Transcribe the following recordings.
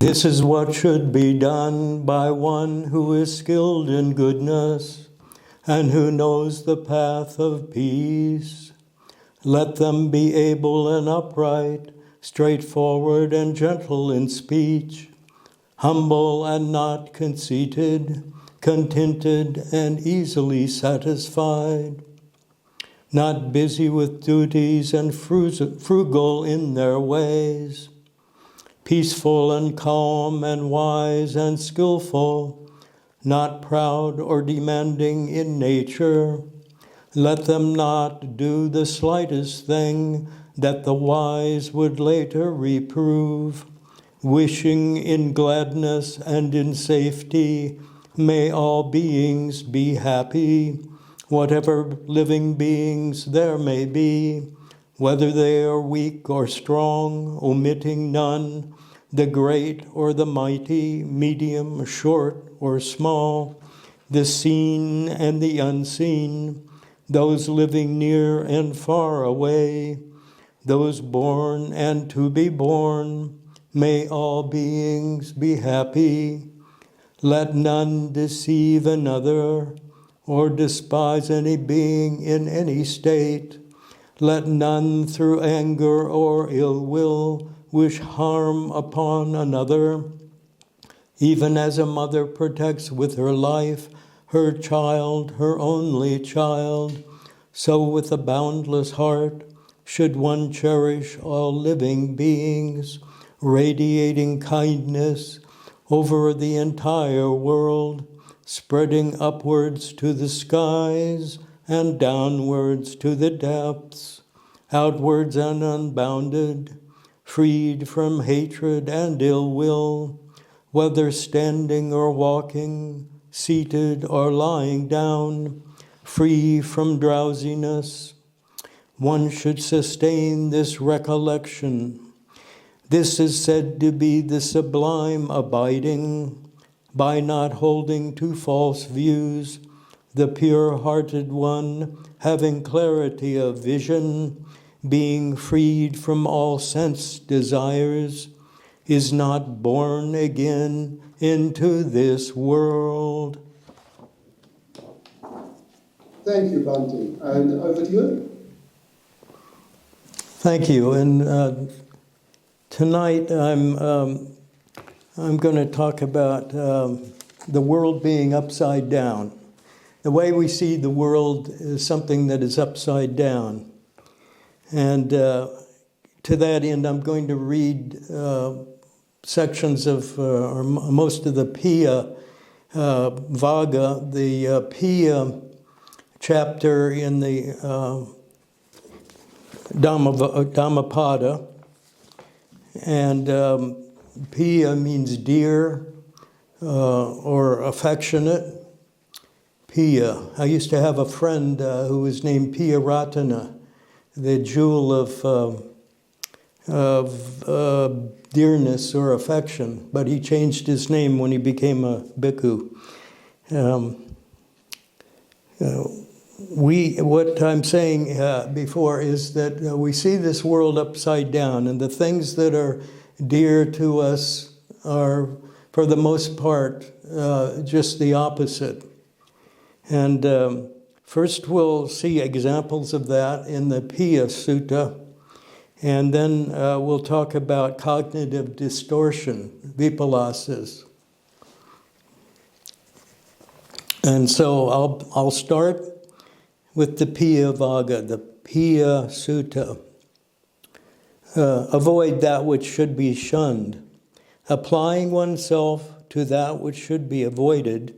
This is what should be done by one who is skilled in goodness and who knows the path of peace. Let them be able and upright, straightforward and gentle in speech, humble and not conceited, contented and easily satisfied, not busy with duties and frugal in their ways, peaceful and calm and wise and skillful, not proud or demanding in nature. Let them not do the slightest thing that the wise would later reprove. Wishing in gladness and in safety, may all beings be happy, whatever living beings there may be, whether they are weak or strong, omitting none, the great or the mighty, medium, short or small, the seen and the unseen, those living near and far away, those born and to be born, may all beings be happy. Let none deceive another or despise any being in any state. Let none through anger or ill will wish harm upon another. Even as a mother protects with her life her child, her only child, so with a boundless heart should one cherish all living beings, radiating kindness over the entire world, spreading upwards to the skies and downwards to the depths, outwards and unbounded, freed from hatred and ill will, whether standing or walking, seated or lying down, free from drowsiness. One should sustain this recollection. This is said to be the sublime abiding, by not holding to false views, the pure-hearted one, having clarity of vision, being freed from all sense desires, is not born again into this world. Thank you, Bhante. And over to you. Thank you. And tonight I'm going to talk about the world being upside down. The way we see the world is something that is upside down. And to that end, I'm going to read sections of, or most of the Piya Vaga, the Piya chapter in the Dhammapada. And Piya means dear or affectionate. Piya. I used to have a friend who was named Piya Ratana, the jewel of dearness or affection, but he changed his name when he became a bhikkhu. What I'm saying before is that we see this world upside down, and the things that are dear to us are, for the most part, just the opposite. And first we'll see examples of that in the Piya Sutta, and then we'll talk about cognitive distortion, vipalasas. And so I'll start with the Piya Vaga, the Piya Sutta. Avoid that which should be shunned, applying oneself to that which should be avoided,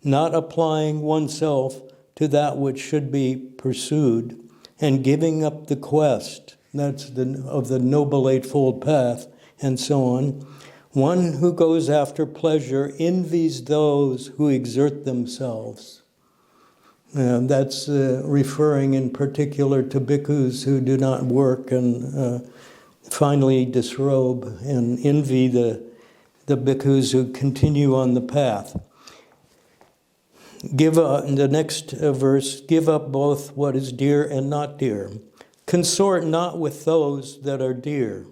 not applying oneself to that which should be pursued, and giving up the quest, that's of the Noble Eightfold Path, and so on. One who goes after pleasure envies those who exert themselves. That's referring in particular to bhikkhus who do not work and finally disrobe, and envy the bhikkhus who continue on the path. In the next verse, give up both what is dear and not dear. Consort not with those that are dear.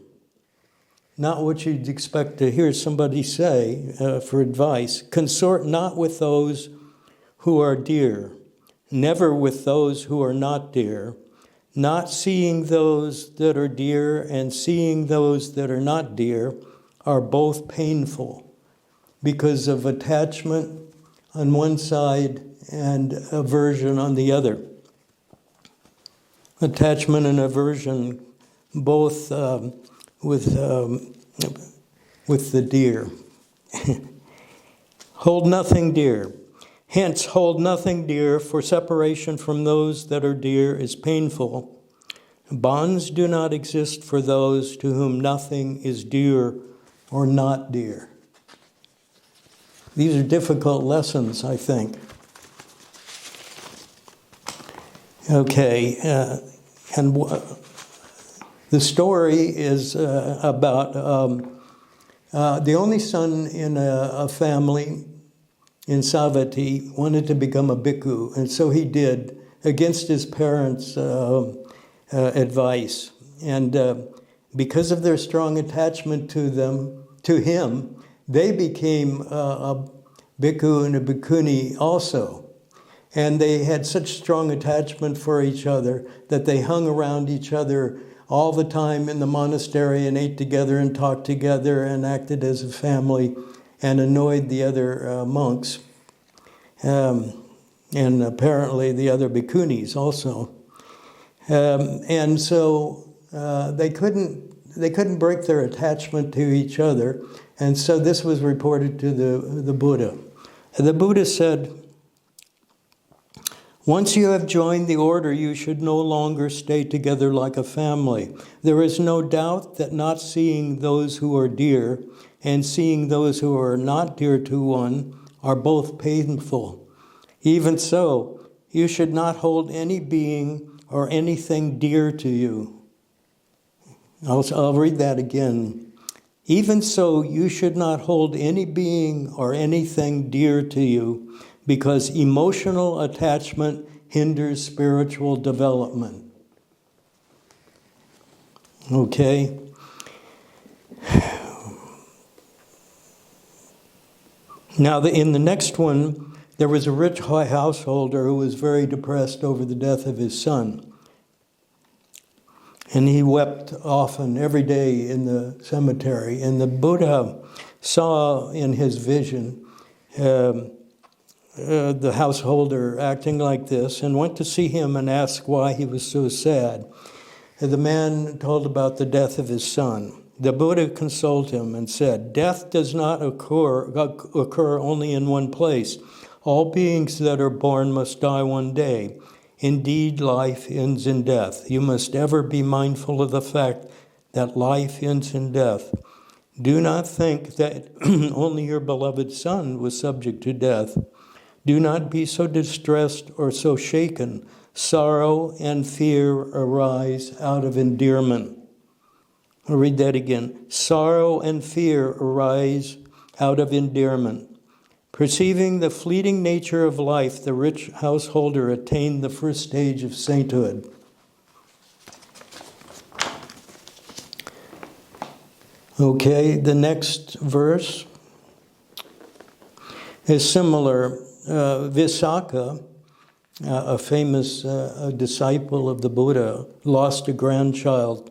not what you'd expect to hear somebody say for advice. Consort not with those who are dear, never with those who are not dear. Not seeing those that are dear and seeing those that are not dear are both painful because of attachment on one side and aversion on the other. Attachment and aversion both with the dear. Hold nothing dear. Hence, hold nothing dear, for separation from those that are dear is painful. Bonds do not exist for those to whom nothing is dear or not dear. These are difficult lessons, I think. Okay, and the story is about the only son in a family in Savatthi wanted to become a bhikkhu, and so he did, against his parents' advice. And because of their strong attachment to him, they became a bhikkhu and a bhikkhuni also. And they had such strong attachment for each other that they hung around each other all the time in the monastery and ate together and talked together and acted as a family and annoyed the other monks, and apparently the other bhikkhunis also. And so they couldn't break their attachment to each other, and so this was reported to the Buddha. The Buddha said, "Once you have joined the order, you should no longer stay together like a family. There is no doubt that not seeing those who are dear and seeing those who are not dear to one are both painful. Even so, you should not hold any being or anything dear to you." I'll read that again. "Even so, you should not hold any being or anything dear to you, because emotional attachment hinders spiritual development." Okay. Now, in the next one, there was a rich householder who was very depressed over the death of his son. And he wept often, every day in the cemetery. And the Buddha saw in his vision the householder acting like this and went to see him and asked why he was so sad. The man told about the death of his son. The Buddha consoled him and said, "Death does not occur only in one place. All beings that are born must die one day. Indeed, life ends in death. You must ever be mindful of the fact that life ends in death. Do not think that only your beloved son was subject to death. Do not be so distressed or so shaken. Sorrow and fear arise out of endearment." I'll read that again. "Sorrow and fear arise out of endearment. Perceiving the fleeting nature of life, the rich householder attained the first stage of sainthood." Okay, the next verse is similar. Visakha, a famous disciple of the Buddha, lost a grandchild,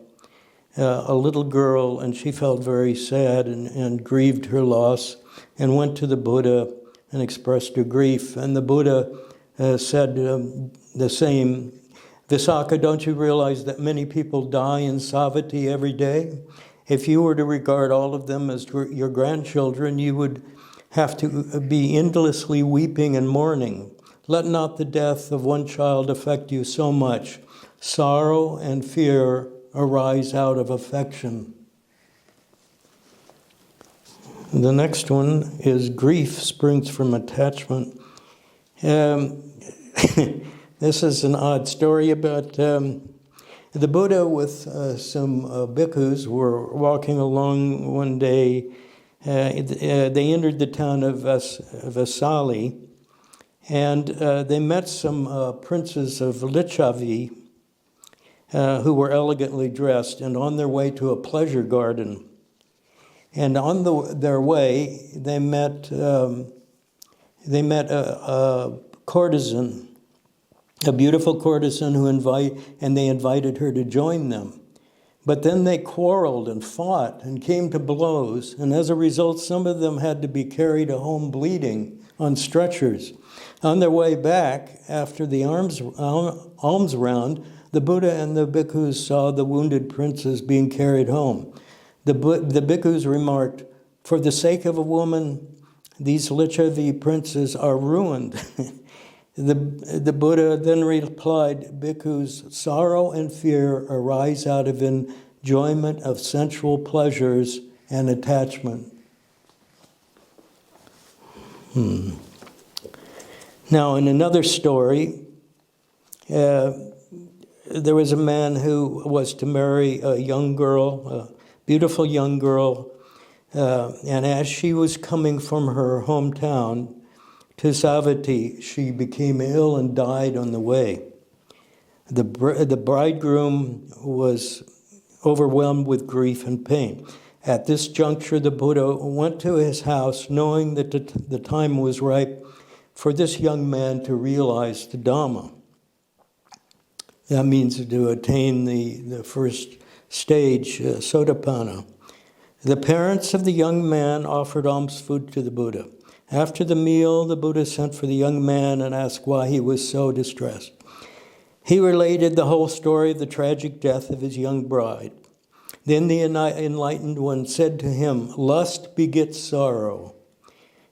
a little girl, and she felt very sad and grieved her loss and went to the Buddha and expressed her grief. And the Buddha said the same, "Visakha, don't you realize that many people die in Savatthi every day? If you were to regard all of them as your grandchildren, you would have to be endlessly weeping and mourning. Let not the death of one child affect you so much. Sorrow and fear arise out of affection." The next one is grief springs from attachment. This is an odd story about the Buddha with some bhikkhus were walking along one day. They entered the town of Vesali, and they met some princes of Licchavi who were elegantly dressed and on their way to a pleasure garden. And on their way, they met a courtesan, a beautiful courtesan and they invited her to join them. But then they quarreled and fought and came to blows, and as a result, some of them had to be carried home bleeding on stretchers. On their way back, after the alms round, the Buddha and the bhikkhus saw the wounded princes being carried home. The bhikkhus remarked, "For the sake of a woman, these Lichavi princes are ruined." The Buddha then replied, "Bhikkhus, sorrow and fear arise out of enjoyment of sensual pleasures and attachment." Now, in another story, there was a man who was to marry a young girl, a beautiful young girl, and as she was coming from her hometown to Savatthi, she became ill and died on the way. The bridegroom was overwhelmed with grief and pain. At this juncture, the Buddha went to his house, knowing that the time was ripe for this young man to realize the Dhamma. That means to attain the first stage, Sotapanna. The parents of the young man offered alms food to the Buddha. After the meal, the Buddha sent for the young man and asked why he was so distressed. He related the whole story of the tragic death of his young bride. Then the enlightened one said to him, "Lust begets sorrow.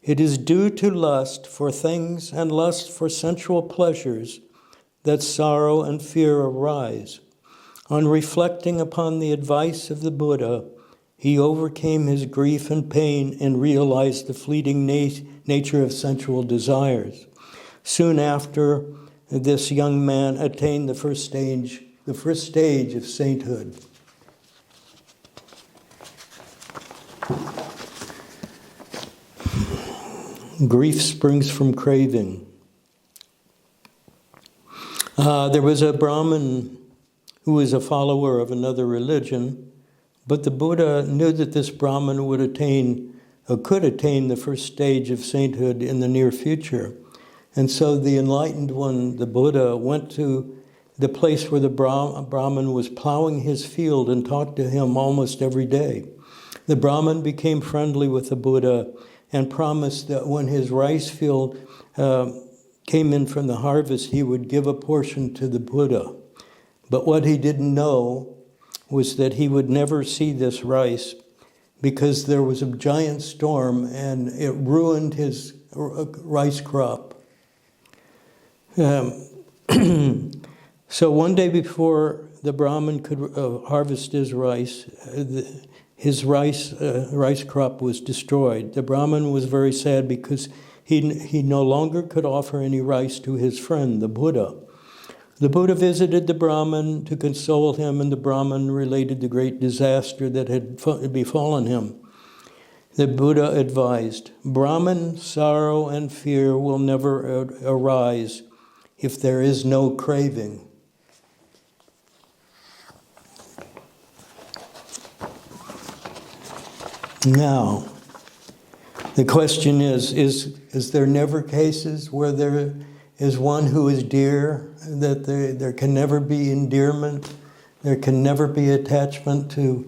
It is due to lust for things and lust for sensual pleasures that sorrow and fear arise." On reflecting upon the advice of the Buddha, he overcame his grief and pain and realized the fleeting nature of sensual desires. Soon after, this young man attained the first stage of sainthood. Grief springs from craving. There was a Brahmin who was a follower of another religion, but the Buddha knew that this Brahmin could attain the first stage of sainthood in the near future. And so the enlightened one, the Buddha, went to the place where the Brahmin was plowing his field and talked to him almost every day. The Brahmin became friendly with the Buddha and promised that when his rice field came in from the harvest, he would give a portion to the Buddha. But what he didn't know was that he would never see this rice because there was a giant storm and it ruined his rice crop. So one day before the Brahmin could harvest his rice, his rice crop was destroyed. The Brahmin was very sad because he no longer could offer any rice to his friend, the Buddha. The Buddha visited the Brahmin to console him, and the Brahmin related the great disaster that had befallen him. The Buddha advised, "Brahmin, sorrow and fear will never arise if there is no craving." Now, the question is there never cases where there is one who is dear, that there can never be endearment, there can never be attachment or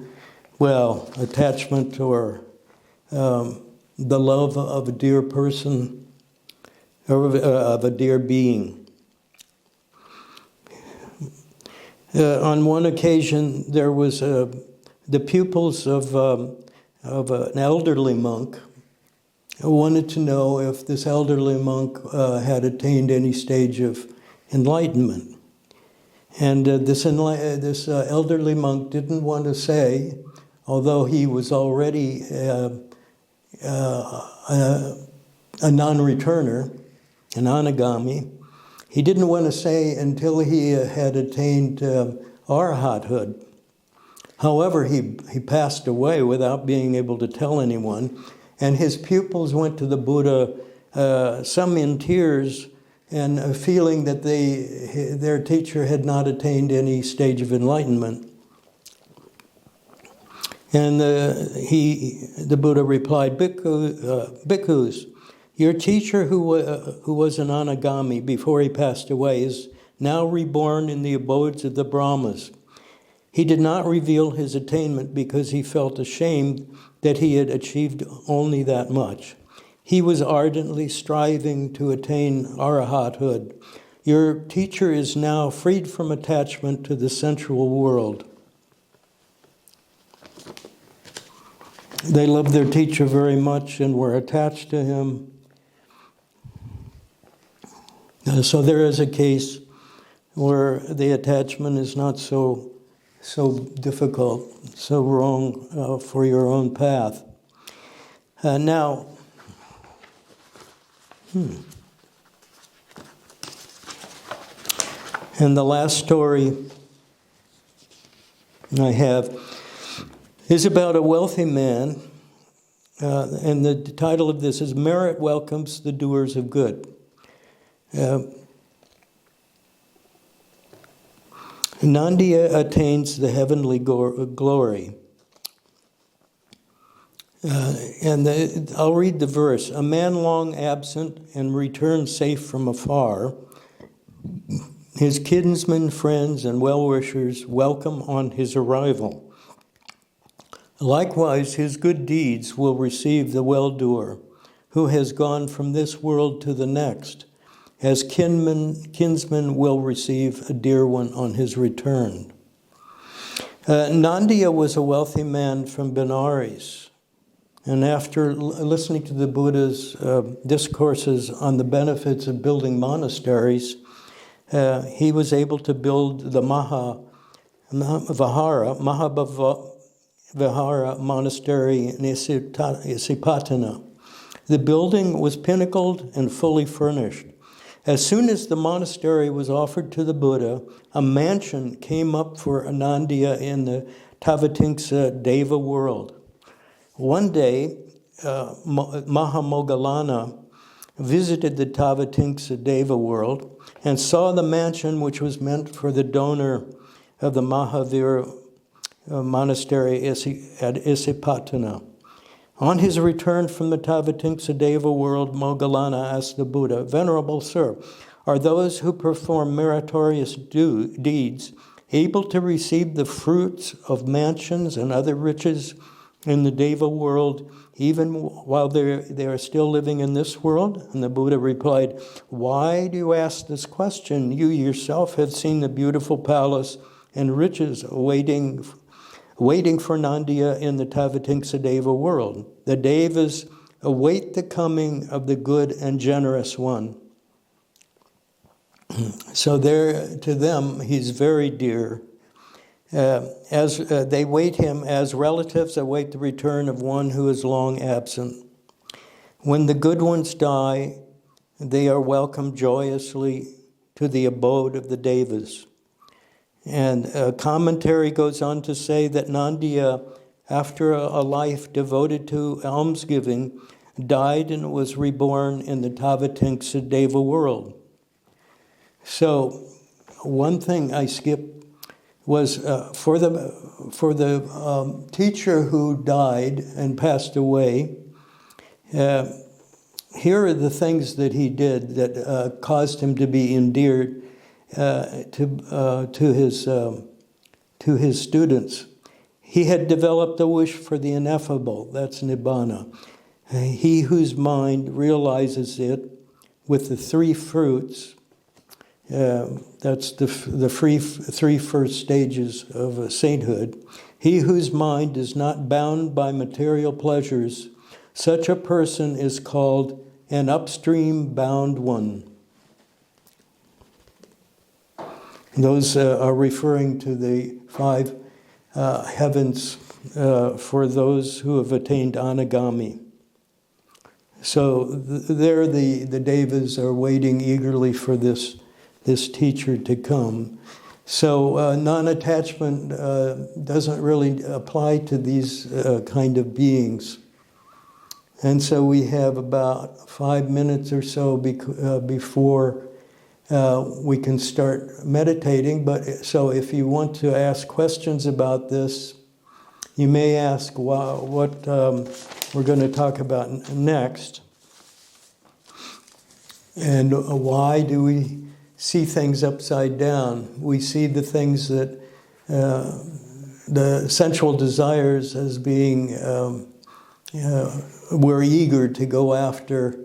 the love of a dear person, or of a dear being. On one occasion, there was the pupils of an elderly monk who wanted to know if this elderly monk had attained any stage of enlightenment. And this elderly monk didn't want to say, although he was already a non-returner, an anagami, he didn't want to say until he had attained arhathood. However, he passed away without being able to tell anyone, and his pupils went to the Buddha, some in tears, and feeling that their teacher had not attained any stage of enlightenment. And the Buddha replied, Bhikkhus, your teacher who was an anagami before he passed away is now reborn in the abodes of the Brahmas. He did not reveal his attainment because he felt ashamed that he had achieved only that much. He was ardently striving to attain arahathood. Your teacher is now freed from attachment to the sensual world. They loved their teacher very much and were attached to him. So there is a case where the attachment is not so difficult, so wrong for your own path. Now, and the last story I have is about a wealthy man, and the title of this is Merit Welcomes the Doers of Good. Nandiya attains the heavenly glory. I'll read the verse. A man long absent and returned safe from afar. His kinsmen, friends, and well-wishers welcome on his arrival. Likewise, his good deeds will receive the well-doer, who has gone from this world to the next, as kinsmen will receive a dear one on his return. Nandiya was a wealthy man from Benares, and after listening to the Buddha's discourses on the benefits of building monasteries, he was able to build the Mahavihara Monastery in Isipatana. The building was pinnacled and fully furnished. As soon as the monastery was offered to the Buddha, a mansion came up for Anandiya in the Tavatimsa Deva world. One day, Mahamoggallana visited the Tavatimsa Deva world and saw the mansion which was meant for the donor of the Mahavira Monastery at Isipatana. On his return from the Tavatimsa Deva world, Moggallana asked the Buddha, Venerable Sir, are those who perform meritorious deeds able to receive the fruits of mansions and other riches in the Deva world, even while they are still living in this world? And the Buddha replied, why do you ask this question? You yourself have seen the beautiful palace and riches waiting for Nandiya in the Tavatimsa Deva world. The Devas await the coming of the good and generous one. So there, to them, he's very dear. As they wait him as relatives await the return of one who is long absent. When the good ones die, they are welcomed joyously to the abode of the Devas. And a commentary goes on to say that Nandiya, after a life devoted to almsgiving, died and was reborn in the Tavatimsa Deva world. So, one thing I skipped was for the teacher who died and passed away. Here are the things that he did that caused him to be endeared to his students. He had developed a wish for the ineffable, that's nibbana. He whose mind realizes it with the three fruits, that's the three first stages of sainthood. He whose mind is not bound by material pleasures, such a person is called an upstream bound one. Those are referring to the five heavens for those who have attained anagami. So there the devas are waiting eagerly for this teacher to come. So non-attachment doesn't really apply to these kind of beings. And so we have about 5 minutes or so before we can start meditating. But so if you want to ask questions about this, You may ask what we're going to talk about next, and why do we see things upside down? We see the things that the sensual desires as being we're eager to go after,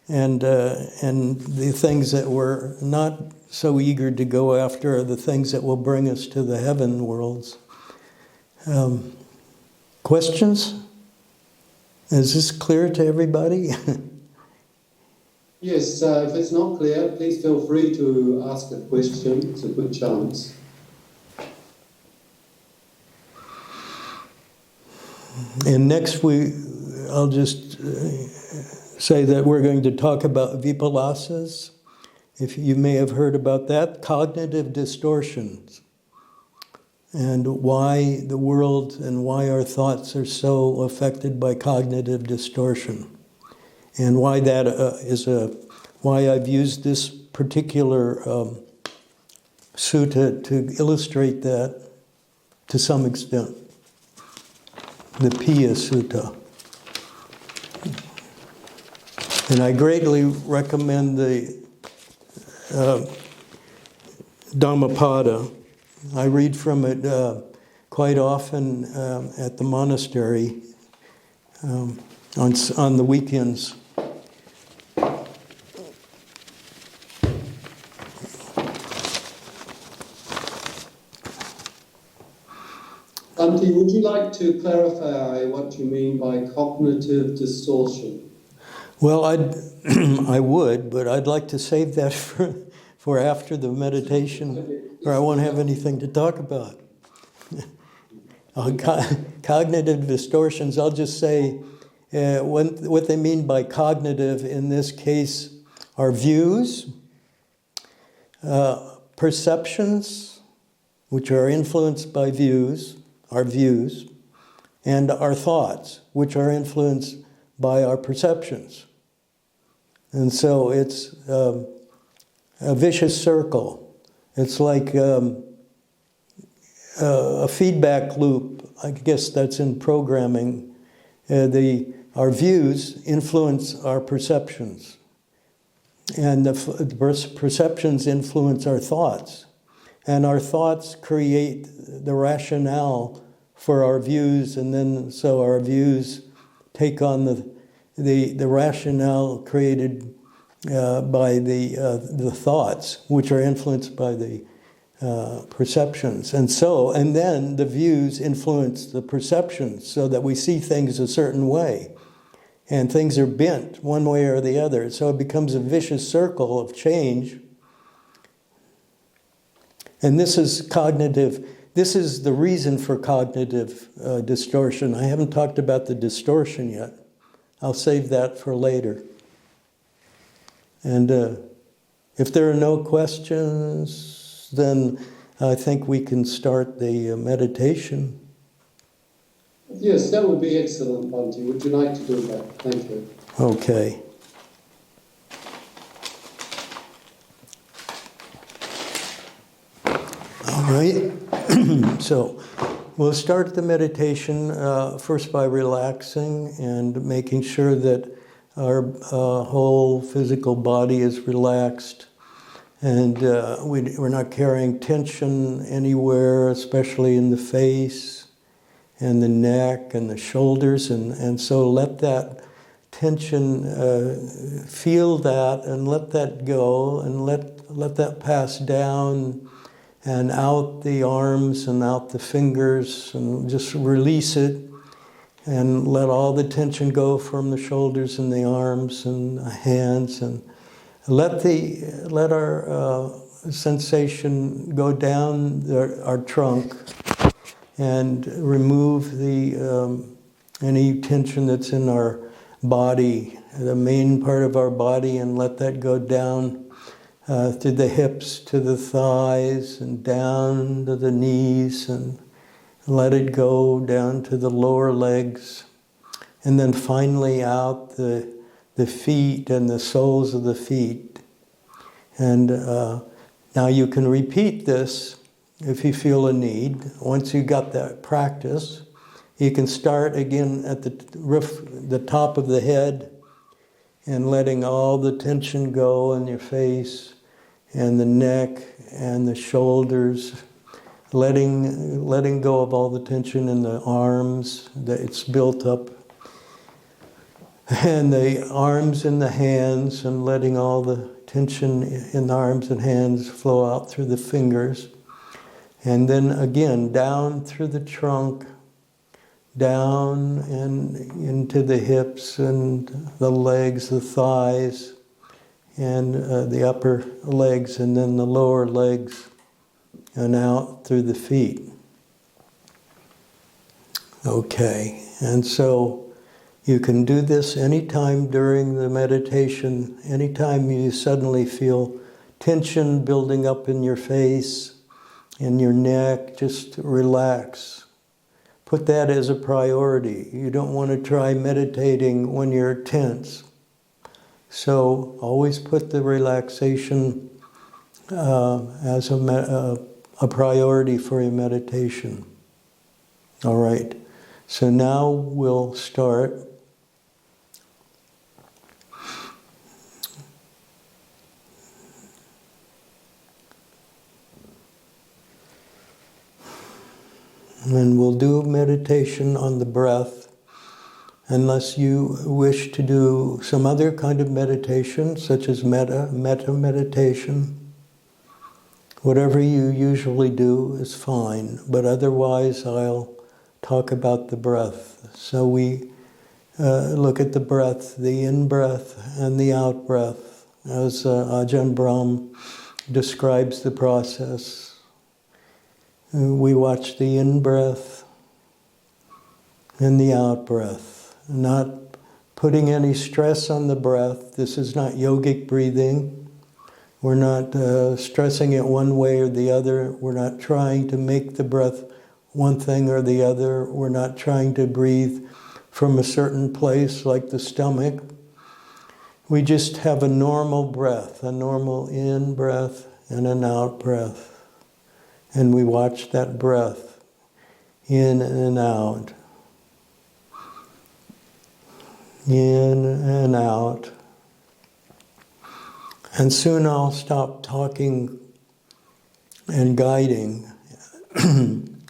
and the things that we're not so eager to go after are the things that will bring us to the heaven worlds. Questions? Is this clear to everybody? Yes, if it's not clear, please feel free to ask a question. It's a good chance. And next I'll just say that we're going to talk about vipalasas. If you may have heard about that, cognitive distortions, and why the world and why our thoughts are so affected by cognitive distortion, and why that why I've used this particular sutta to illustrate that to some extent, the Piya Sutta. And I greatly recommend the Dhammapada. I read from it quite often at the monastery on the weekends. Bhante, would you like to clarify what you mean by cognitive distortion? Well, I would, but I'd like to save that for after the meditation, or I won't have anything to talk about. Cognitive distortions, I'll just say what they mean by cognitive in this case are views, perceptions, which are influenced by our views, and our thoughts, which are influenced by our perceptions. And so it's a vicious circle. It's like a feedback loop. I guess that's in programming. Our views influence our perceptions. And the perceptions influence our thoughts. And our thoughts create the rationale for our views, and then so our views take on the rationale created by the thoughts, which are influenced by the perceptions. And then the views influence the perceptions so that we see things a certain way. And things are bent one way or the other. So it becomes a vicious circle of change. And this is cognitive. This is the reason for cognitive distortion. I haven't talked about the distortion yet. I'll save that for later. And if there are no questions, then I think we can start the meditation. Yes, that would be excellent, Bhante. Would you like to do that? Thank you. Okay. All right. So we'll start the meditation first by relaxing and making sure that our whole physical body is relaxed, and we're not carrying tension anywhere, especially in the face and the neck and the shoulders, and so let that tension, feel that and let that go, and let that pass down and out the arms and out the fingers, and just release it and let all the tension go from the shoulders and the arms and the hands, and let our sensation go down our trunk and remove any tension that's in our body, the main part of our body, and let that go down to the hips, to the thighs, and down to the knees, and let it go down to the lower legs, and then finally out the feet and the soles of the feet. And now you can repeat this if you feel a need. Once you got that practice, You can start again at the top of the head and letting all the tension go in your face and the neck and the shoulders, letting go of all the tension in the arms that it's built up, and the arms and the hands, and letting all the tension in the arms and hands flow out through the fingers. And then again, down through the trunk, down and into the hips and the legs, the thighs, and the upper legs, and then the lower legs, and out through the feet. Okay, and so you can do this anytime during the meditation, anytime you suddenly feel tension building up in your face, in your neck, just relax. Put that as a priority. You don't want to try meditating when you're tense. So always put the relaxation as a priority for your meditation. All right. So now we'll start. And we'll do meditation on the breath, unless you wish to do some other kind of meditation, such as metta meditation. Whatever you usually do is fine, but otherwise I'll talk about the breath. So we look at the breath, the in-breath and the out-breath, as Ajahn Brahm describes the process. We watch the in-breath and the out-breath, not putting any stress on the breath. This is not yogic breathing. We're not stressing it one way or the other. We're not trying to make the breath one thing or the other. We're not trying to breathe from a certain place like the stomach. We just have a normal breath, a normal in-breath and an out-breath. And we watch that breath in and out, in and out. And soon I'll stop talking and guiding. And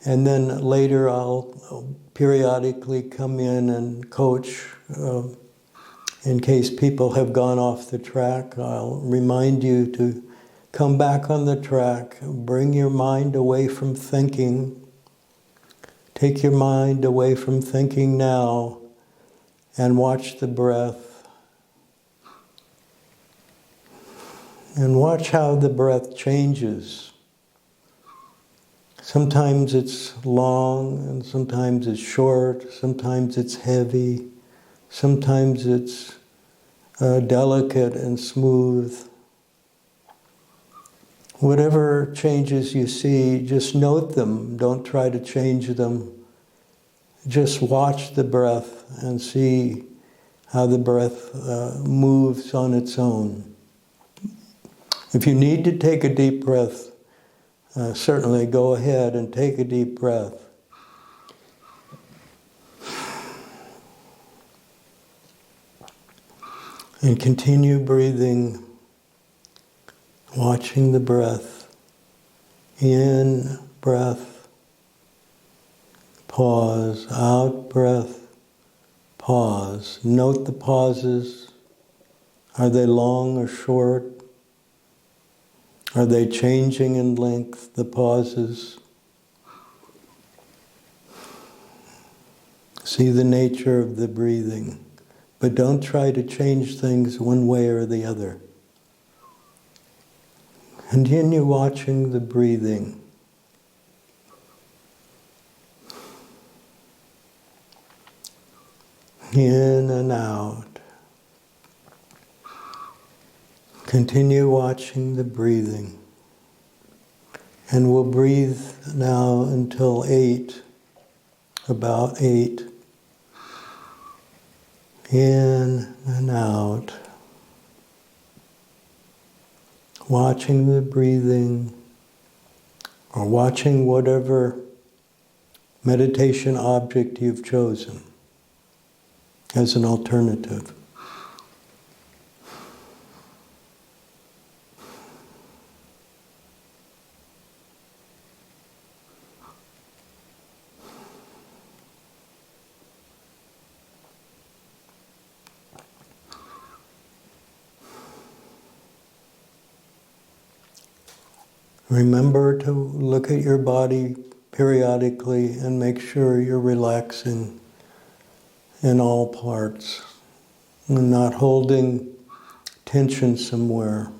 then later I'll periodically come in and coach. In case people have gone off the track, I'll remind you to come back on the track. Bring your mind away from thinking. Take your mind away from thinking now and watch the breath. And watch how the breath changes. Sometimes it's long and sometimes it's short. Sometimes it's heavy. Sometimes it's delicate and smooth. Whatever changes you see, just note them. Don't try to change them. Just watch the breath and see how the breath moves on its own. If you need to take a deep breath, certainly go ahead and take a deep breath. And continue breathing, watching the breath. In breath, pause. Out breath, pause. Note the pauses. Are they long or short? Are they changing in length, the pauses? See the nature of the breathing, but don't try to change things one way or the other. Continue watching the breathing. In and out. Continue watching the breathing. And we'll breathe now until 8, about 8. In and out. Watching the breathing, or watching whatever meditation object you've chosen as an alternative. Remember to look at your body periodically and make sure you're relaxing in all parts and not holding tension somewhere.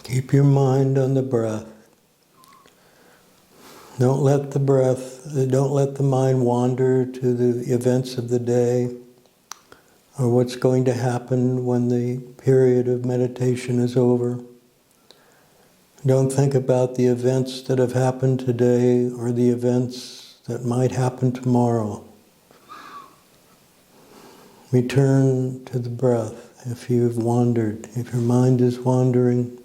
Keep your mind on the breath. Don't let the mind wander to the events of the day or what's going to happen when the period of meditation is over. Don't think about the events that have happened today or the events that might happen tomorrow. Return to the breath if you've wandered. If your mind is wandering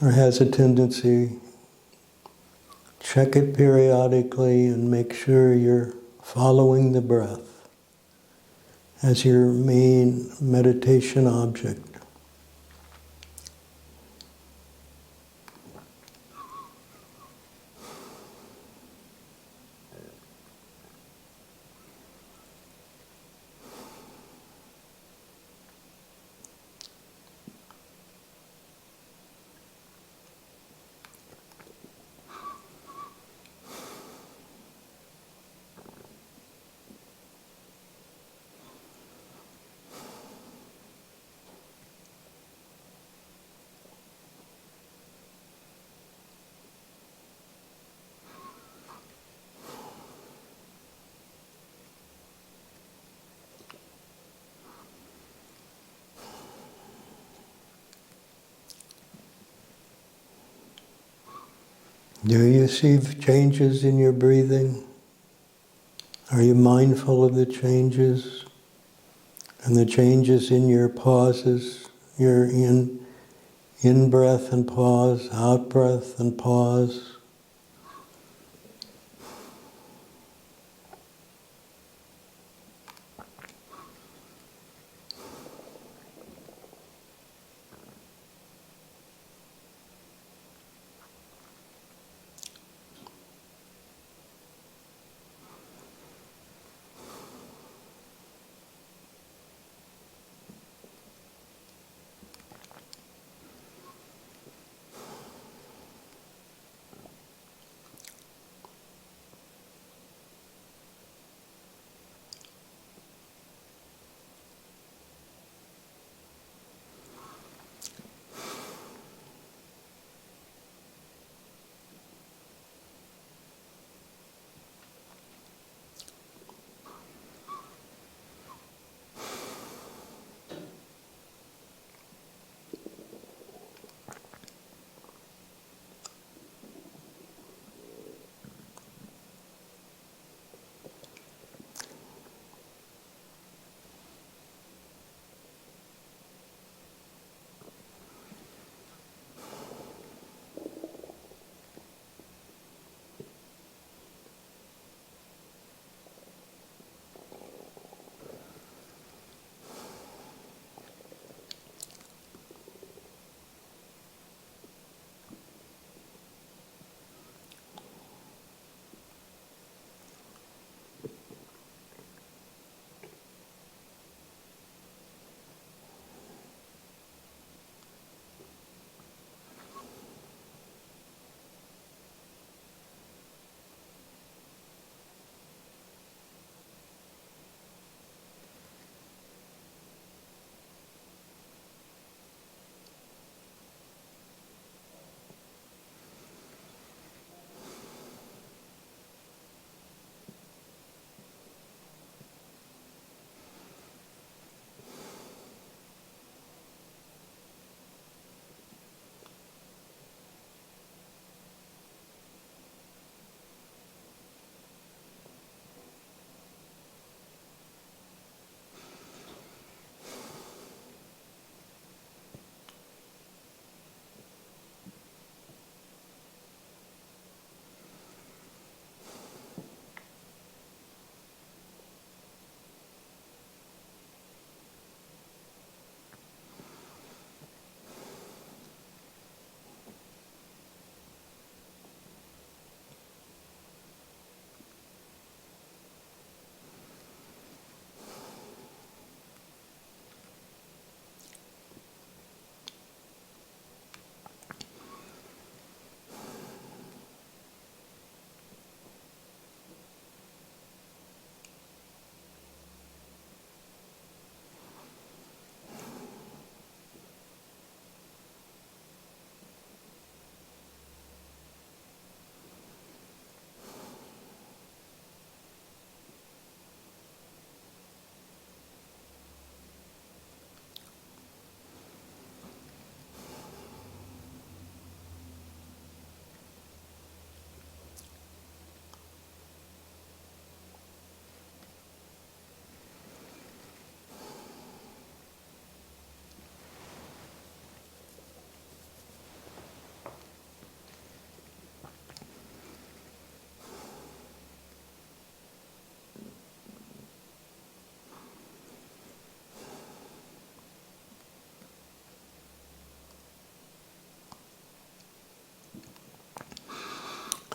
or has a tendency, check it periodically and make sure you're following the breath as your main meditation object. Do you see changes in your breathing? Are you mindful of the changes and the changes in your pauses Your in breath and pause, out breath and pause.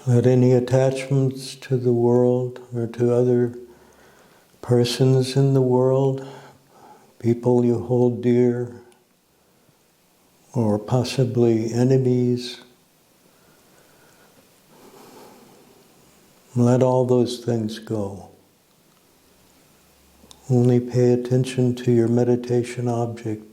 Let any attachments to the world or to other persons in the world, people you hold dear, or possibly enemies, let all those things go. Only pay attention to your meditation object.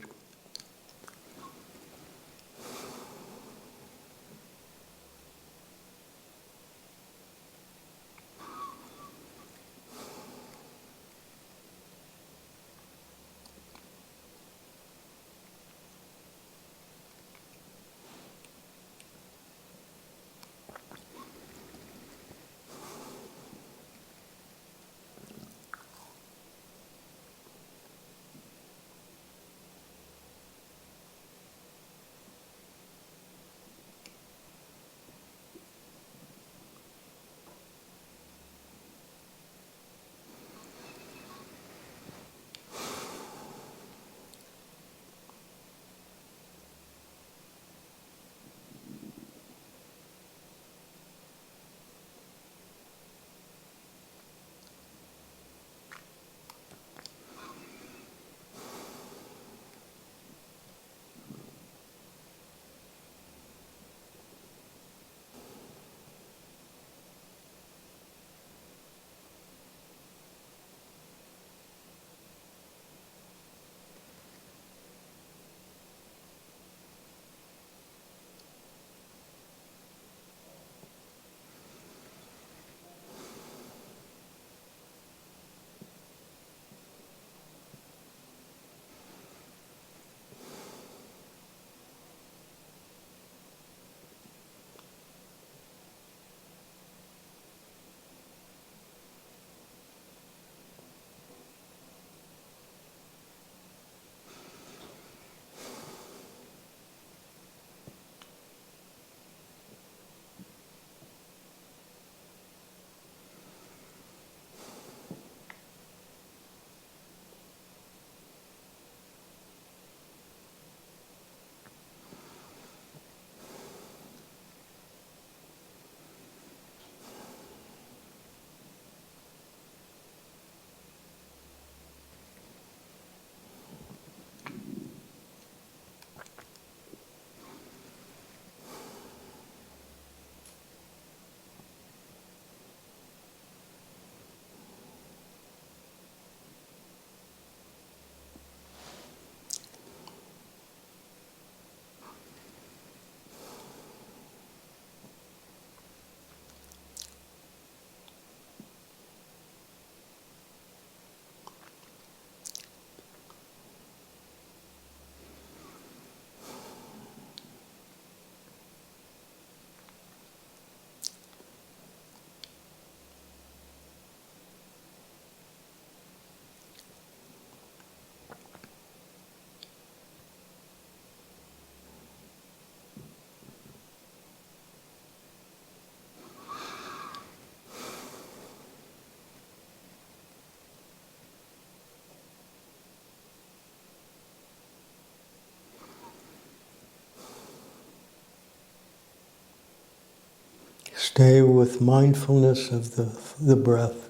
Stay with mindfulness of the breath.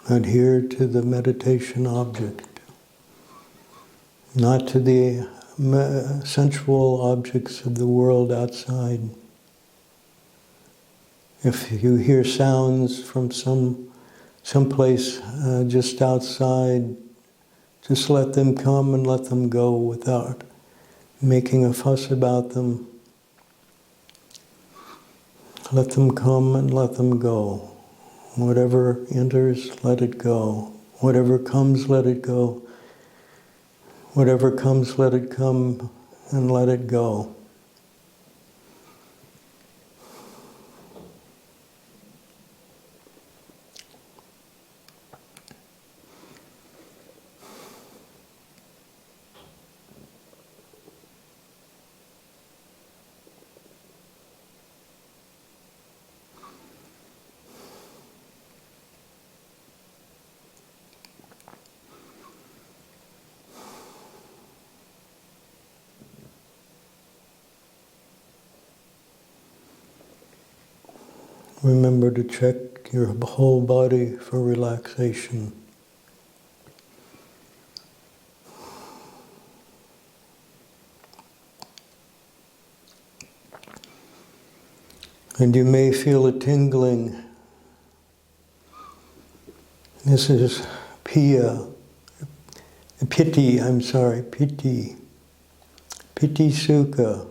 Adhere to the meditation object, not to the sensual objects of the world outside. If you hear sounds from someplace just outside, just let them come and let them go without making a fuss about them. Let them come and let them go. Whatever enters, let it go. Whatever comes, let it go. Whatever comes, let it come and let it go. Remember to check your whole body for relaxation. And you may feel a tingling. This is piti, piti sukha.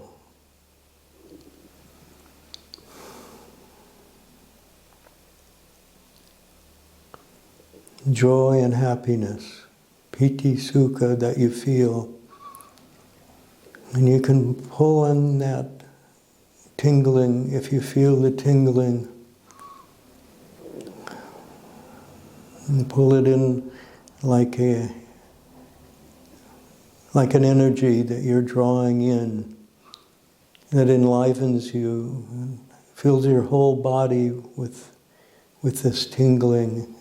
Joy and happiness, piti sukha that you feel. And you can pull on that tingling, if you feel the tingling, and pull it in like an energy that you're drawing in, that enlivens you, and fills your whole body with this tingling.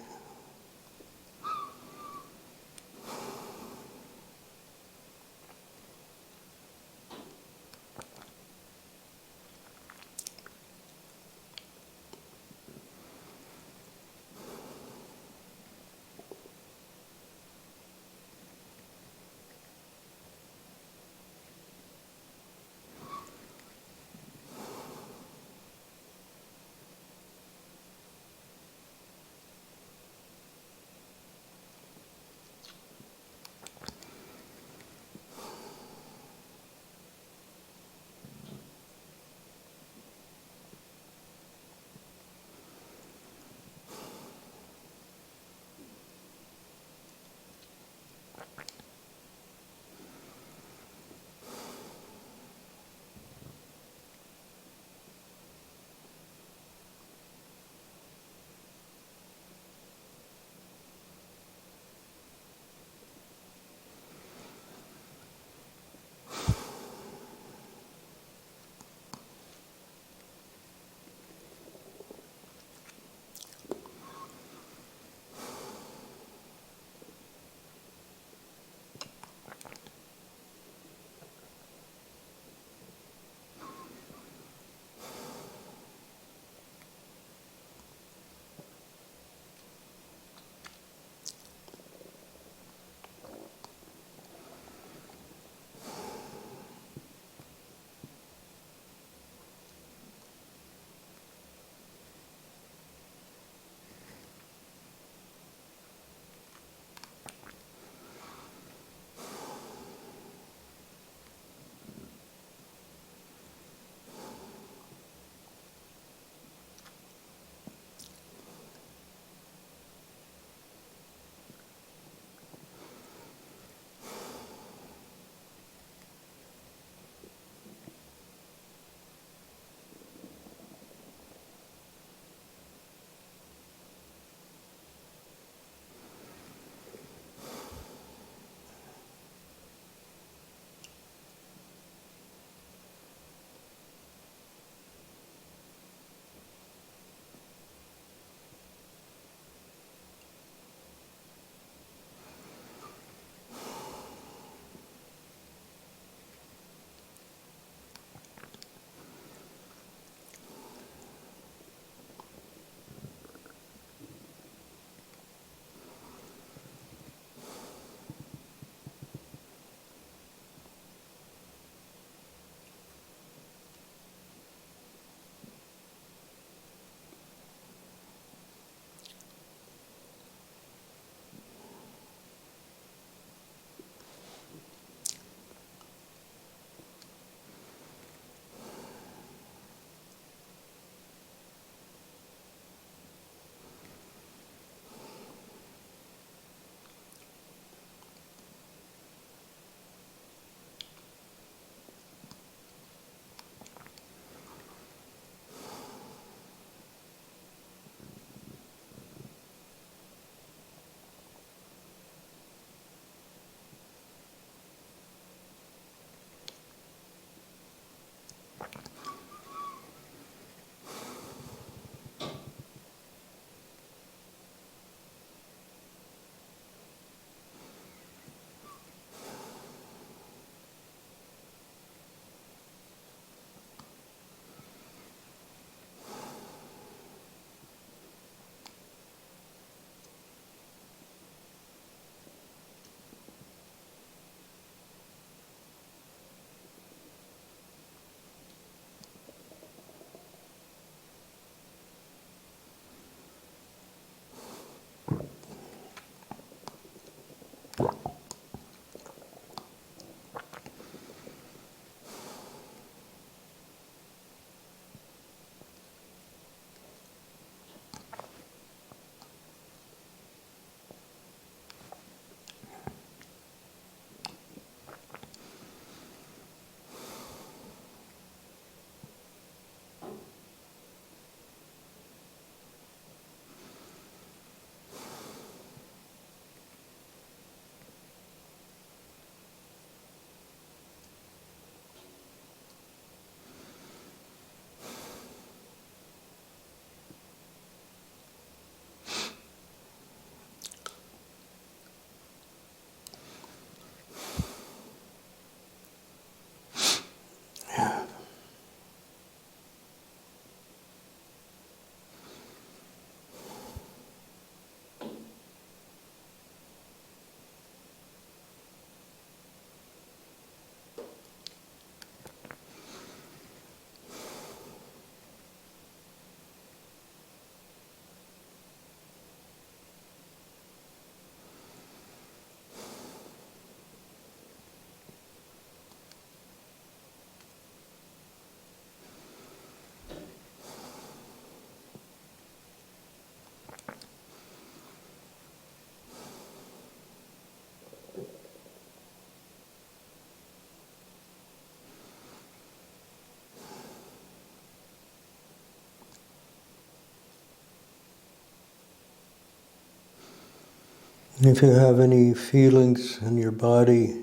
If you have any feelings in your body,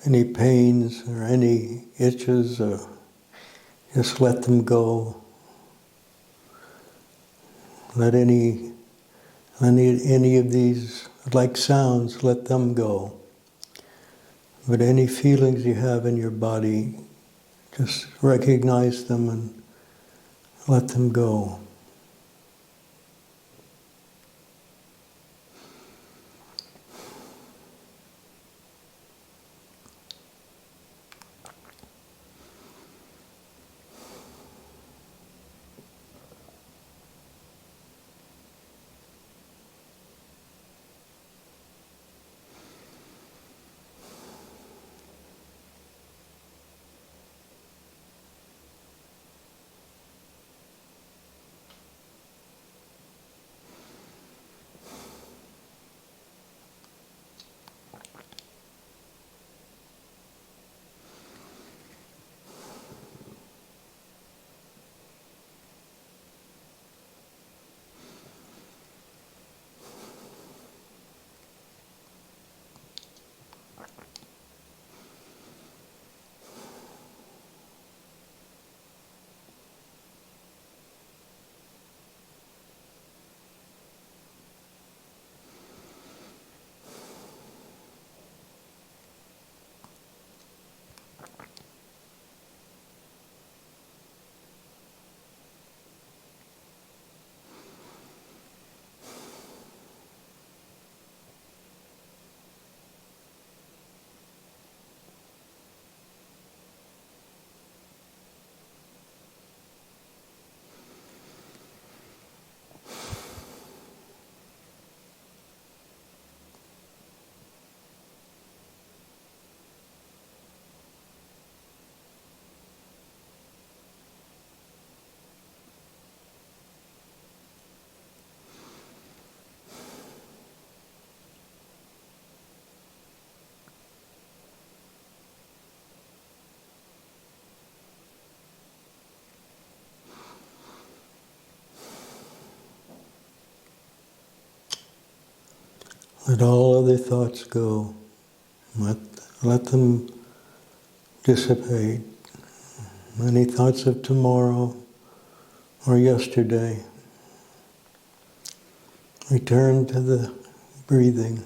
any pains or any itches, just let them go. Let any of these, like sounds, let them go. But any feelings you have in your body, just recognize them and let them go. Let all other thoughts go. Let them dissipate. Any thoughts of tomorrow or yesterday. Return to the breathing.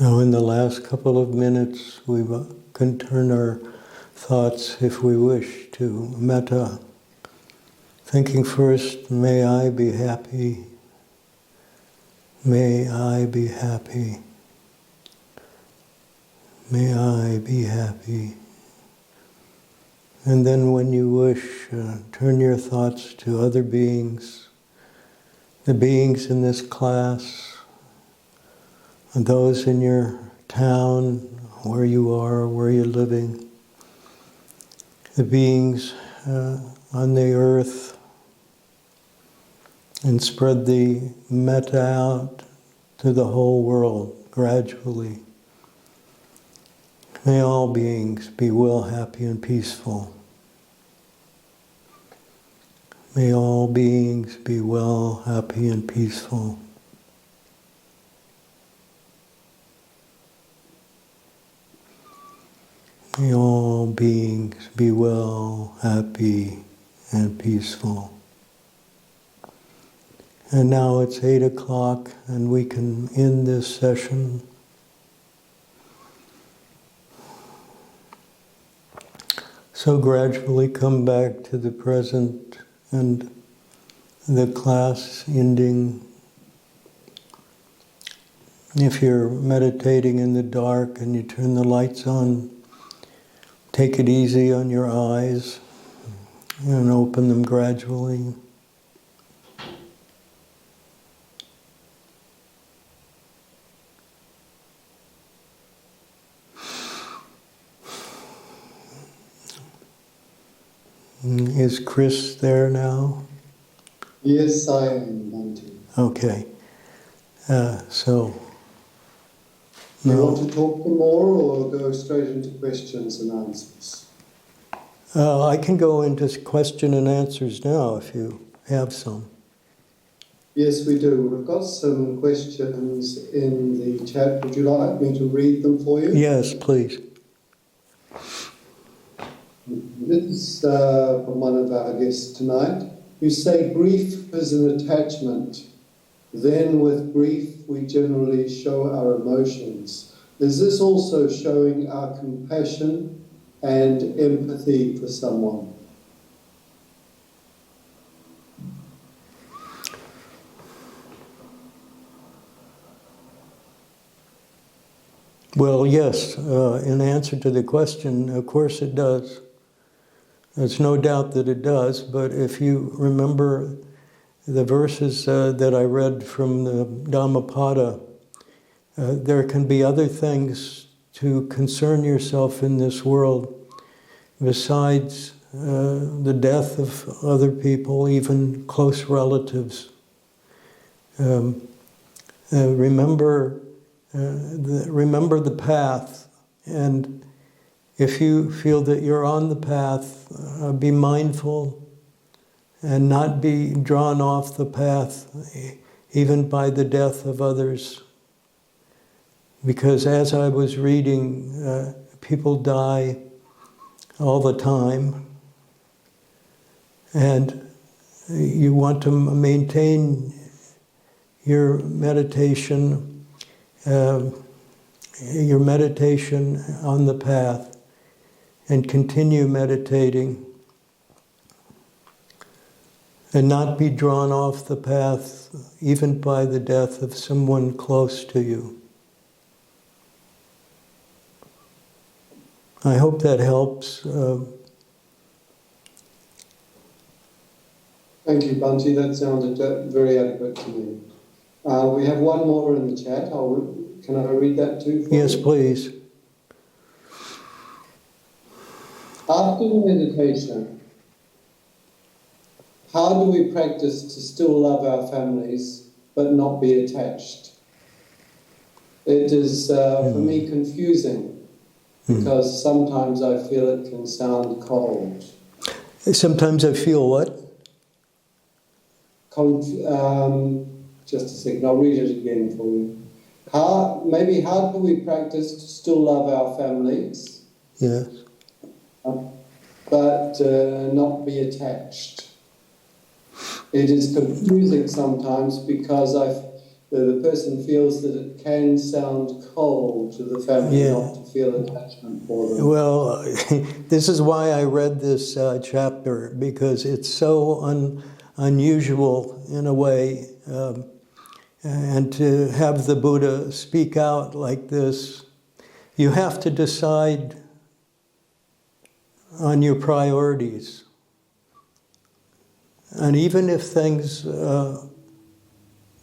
Now in the last couple of minutes, we can turn our thoughts, if we wish, to metta. Thinking first, may I be happy. May I be happy. May I be happy. And then when you wish, turn your thoughts to other beings, the beings in this class, and those in your town, where you are, where you're living, the beings on the earth, and spread the metta out to the whole world gradually. May all beings be well, happy, and peaceful. May all beings be well, happy, and peaceful. May all beings be well, happy, and peaceful. And now it's 8 o'clock, and we can end this session. So gradually come back to the present and the class ending. If you're meditating in the dark and you turn the lights on, take it easy on your eyes and open them gradually. Is Chris there now? Yes, I am, Bhante. Okay. So... Do you want to talk more or go straight into questions and answers? I can go into question and answers now if you have some. Yes, we do. We've got some questions in the chat. Would you like me to read them for you? Yes, please. This is from one of our guests tonight. You say grief is an attachment. Then with grief we generally show our emotions. Is this also showing our compassion and empathy for someone? Well, yes, in answer to the question, of course it does. There's no doubt that it does, but if you remember the verses that I read from the Dhammapada, there can be other things to concern yourself in this world besides the death of other people, even close relatives. Remember the path, and if you feel that you're on the path, be mindful and not be drawn off the path, even by the death of others. Because as I was reading, people die all the time, and you want to maintain your meditation on the path, and continue meditating, and not be drawn off the path even by the death of someone close to you. I hope that helps. Thank you, Bhante. That sounded very adequate to me. We have one more in the chat. Can I read that too? Yes, please. After meditation, how do we practice to still love our families but not be attached? It is, for me, confusing because sometimes I feel it can sound cold. Sometimes I feel what? Just a second, I'll read it again for you. How do we practice to still love our families? Yes. But not be attached. It is confusing sometimes because the person feels that it can sound cold to the family not to feel attachment for them. Well, this is why I read this chapter, because it's so unusual in a way. And to have the Buddha speak out like this, you have to decide on your priorities. And even if things,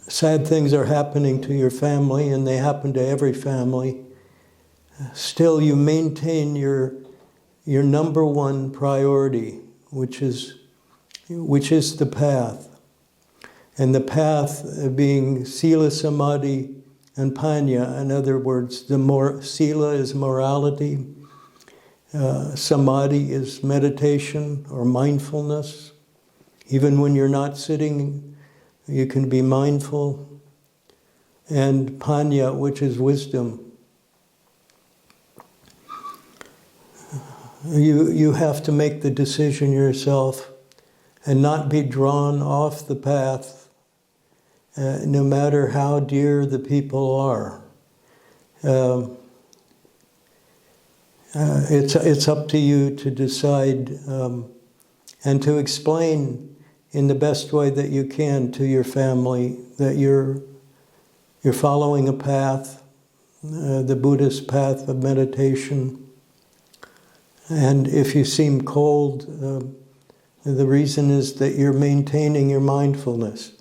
sad things are happening to your family, and they happen to every family, still you maintain your number one priority, which is the path. And the path being sila, samadhi, and panya. In other words, sila is morality, samadhi is meditation or mindfulness. Even when you're not sitting, you can be mindful. And panya, which is wisdom. You have to make the decision yourself and not be drawn off the path, no matter how dear the people are. It's up to you to decide and to explain in the best way that you can to your family that you're following a path, the Buddhist path of meditation. And if you seem cold, the reason is that you're maintaining your mindfulness.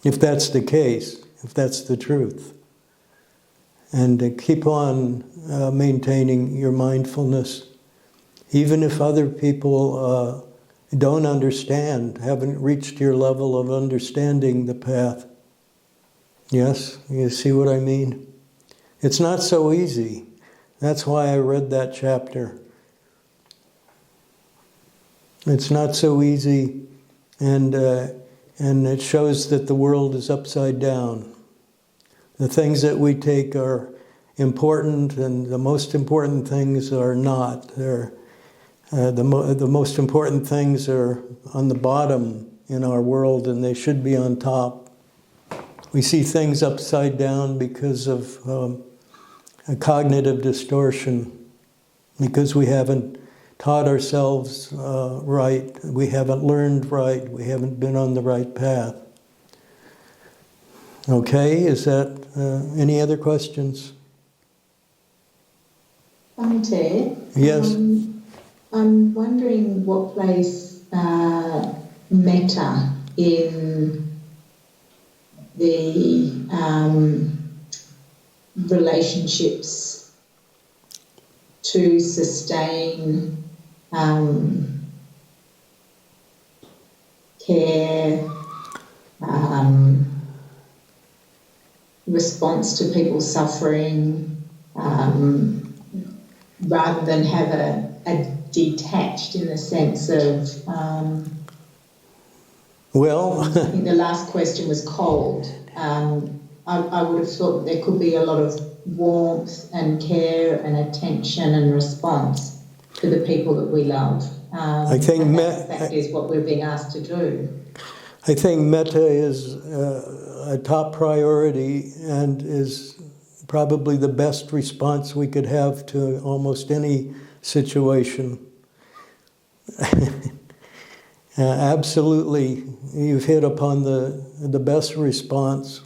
If that's the case, if that's the truth. And keep on maintaining your mindfulness. Even if other people don't understand, haven't reached your level of understanding the path. Yes, you see what I mean? It's not so easy. That's why I read that chapter. It's not so easy, and it shows that the world is upside down. The things that we take are important, and the most important things are not. The most important things are on the bottom in our world, and they should be on top. We see things upside down because of a cognitive distortion, because we haven't taught ourselves right, we haven't learned right, we haven't been on the right path. Okay, is that any other questions? Bhante, Yes. I'm wondering what place metta in the relationships to sustain care, response to people's suffering, rather than have a detached in the sense of, Well, I think the last question was cold. I would have thought that there could be a lot of warmth and care and attention and response to the people that we love. I think that is what we're being asked to do. I think metta is a top priority and is probably the best response we could have to almost any situation. Absolutely, you've hit upon the best response.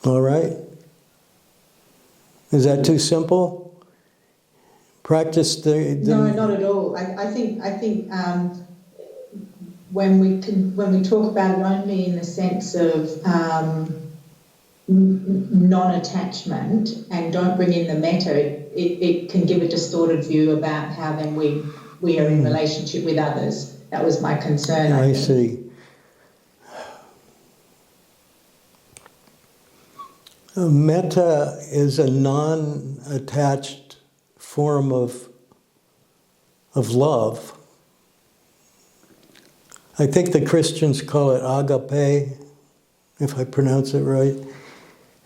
All right? Is that too simple? Practice the No, not at all. I think when we talk about it only in the sense of non-attachment and don't bring in the metta, it can give a distorted view about how then we are in relationship with others. That was my concern. I think. See. Metta is a non-attached form of love. I think the Christians call it agape, if I pronounce it right.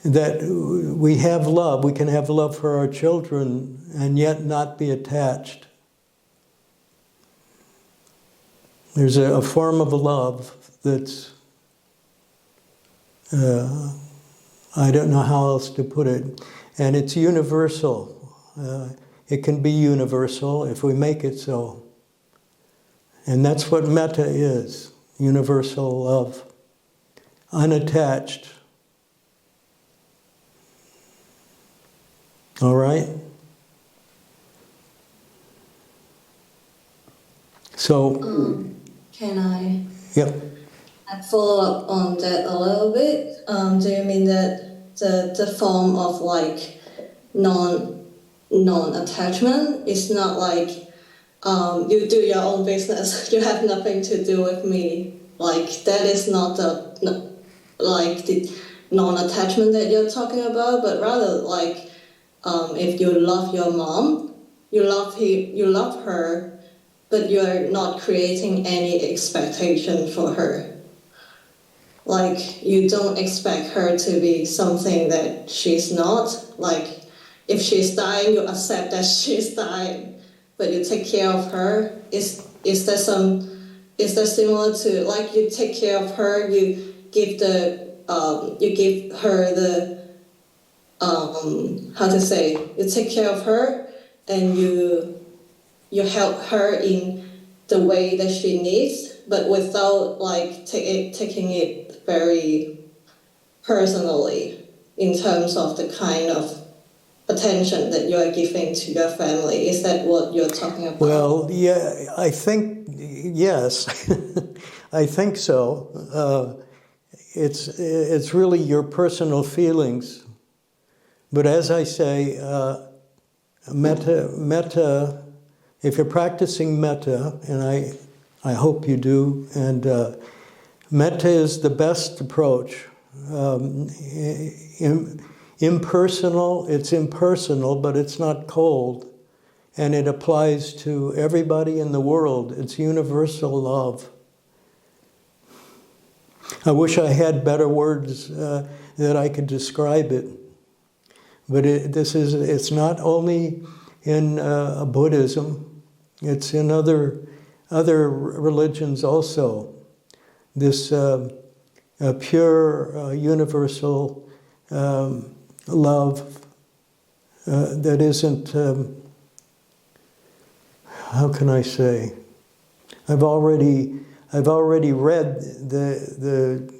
That we have love, we can have love for our children and yet not be attached. There's a form of love that's, I don't know how else to put it, and it's universal. It can be universal if we make it so. And that's what metta is, universal love, unattached. All right? So, can I yep. follow up on that a little bit? Do you mean that the form of like non-attachment is not like you do your own business, you have nothing to do with me? Like that is not the non-attachment that you're talking about, but rather like if you love your mom, you love her, but you're not creating any expectation for her. Like, you don't expect her to be something that she's not. Like, if she's dying, you accept that she's dying, but you take care of her. Is that similar to, like, you take care of her, you give her the, you take care of her, and you help her in the way that she needs, but without like taking it very personally in terms of the kind of attention that you are giving to your family. Is that what you're talking about? Well, yeah, I think, yes, I think so. It's really your personal feelings. But as I say, metta, if you're practicing metta, and I hope you do, and metta is the best approach. Impersonal, it's impersonal, but it's not cold. And it applies to everybody in the world. It's universal love. I wish I had better words that I could describe it. But it's not only in Buddhism, it's in other religions also. This pure, universal love that isn't, how can I say? I've already read the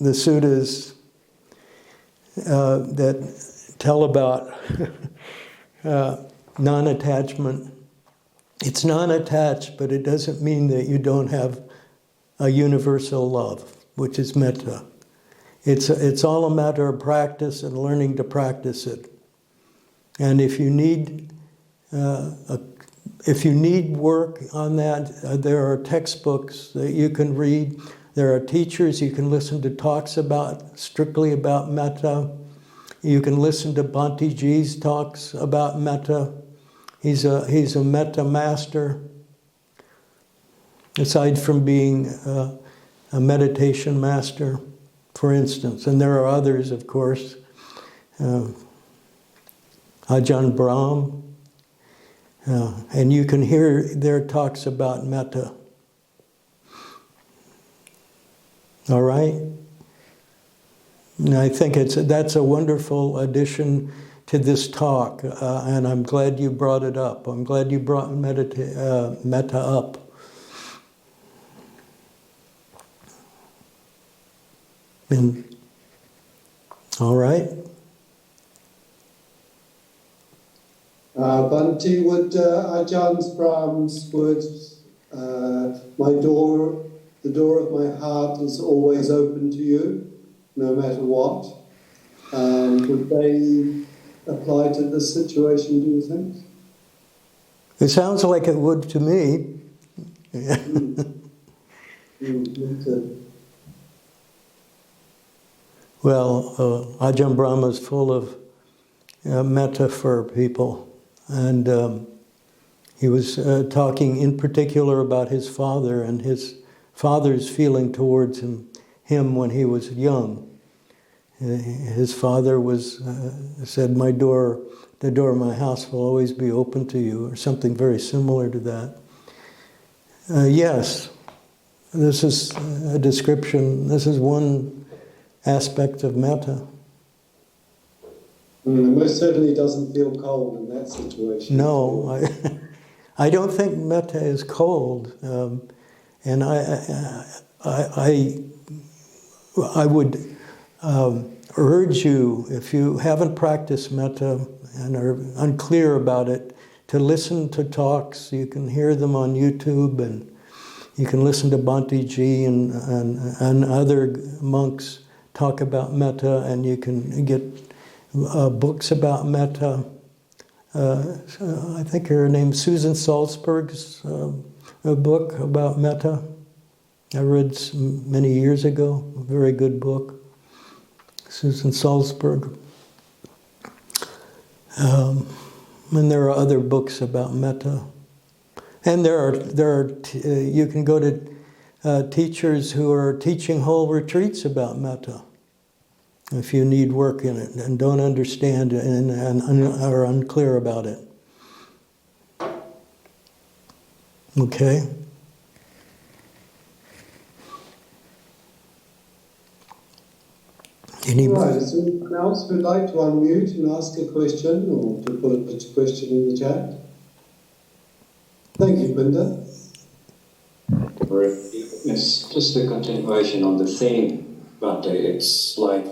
suttas that tell about non-attachment. It's non-attached, but it doesn't mean that you don't have a universal love, which is metta. It's all a matter of practice and learning to practice it. And if you need work on that, there are textbooks that you can read. There are teachers you can listen to talks strictly about metta. You can listen to Bhante Ji's talks about metta. He's a metta master, aside from being a meditation master, for instance. And there are others, of course. Ajahn Brahm. And you can hear their talks about metta. All right? And I think that's a wonderful addition to this talk, and I'm glad you brought it up. I'm glad you brought metta up. And, all right? Bhante, would Ajahn Brahm's words, the door of my heart is always open to you, no matter what, would they apply to this situation, do you think? It sounds like it would to me. Well, Ajahn Brahma is full of metta for people. And he was talking in particular about his father and his father's feeling towards him when he was young. His father said, the door of my house will always be open to you, or something very similar to that. Yes, this is a description. This is one aspect of metta. It most certainly doesn't feel cold in that situation. No, I don't think metta is cold, and I would urge you, if you haven't practiced metta and are unclear about it, to listen to talks. You can hear them on YouTube, and you can listen to Bhante Ji and other monks talk about metta, and you can get books about metta. I think her name's Susan Salzberg's a book about metta. I read many years ago, a very good book. Susan Salzberg. And there are other books about metta. And there are you can go to teachers who are teaching whole retreats about metta, if you need work in it and don't understand it and are unclear about it. Okay? Right, is there anyone else who'd like to unmute and ask a question or to put a question in the chat? Thank you, Binda. It's just a continuation on the theme, but it's like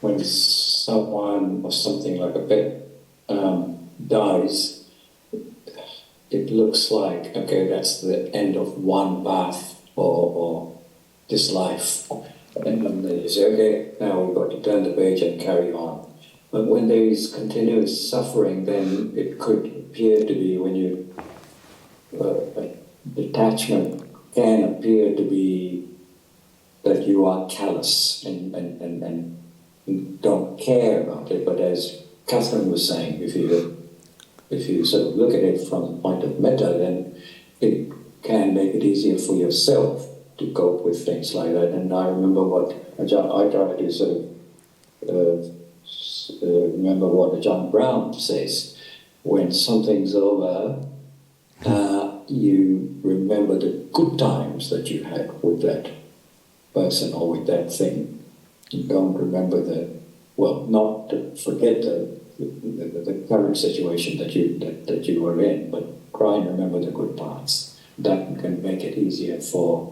when someone or something like a pet dies, it looks like, okay, that's the end of one path or this life. And then you say, okay, now we've got to turn the page and carry on. But when there is continuous suffering, then it could appear to be, when you detachment can appear to be that you are callous and don't care about it. But as Catherine was saying, if you sort of look at it from the point of metta, then it can make it easier for yourself to cope with things like that. And I remember what I try to sort of remember what Ajahn Brahm says: when something's over, you remember the good times that you had with that person or with that thing. You don't remember not to forget the current situation that you were in, but try and remember the good parts. That can make it easier for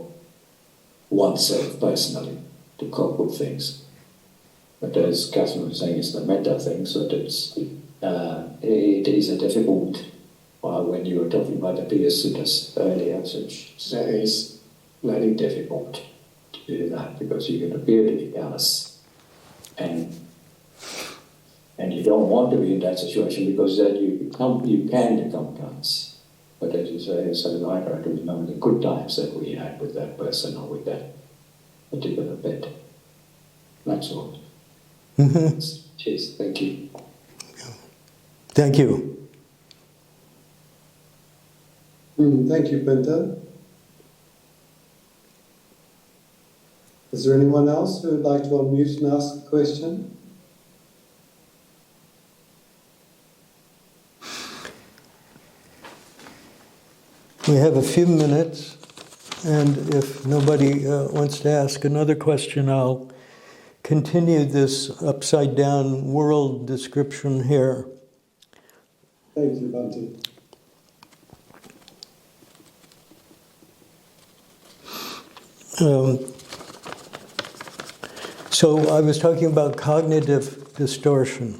oneself personally to cope with things. But as Catherine was saying, it's the metta thing, so that it is a difficult. When you were talking about the Metta Suttas earlier, so it's very difficult to do that, because you can appear to be callous, and you don't want to be in that situation, because then you can become callous. But as you say, so I try to remember the good times that we had with that person or with that particular pet. That's all. Mm-hmm. Cheers. Thank you. Thank you. Thank you, Binda. Is there anyone else who would like to unmute and ask a question? We have a few minutes, and if nobody wants to ask another question, I'll continue this upside-down world description here. Thank you, Bhante. So I was talking about cognitive distortion,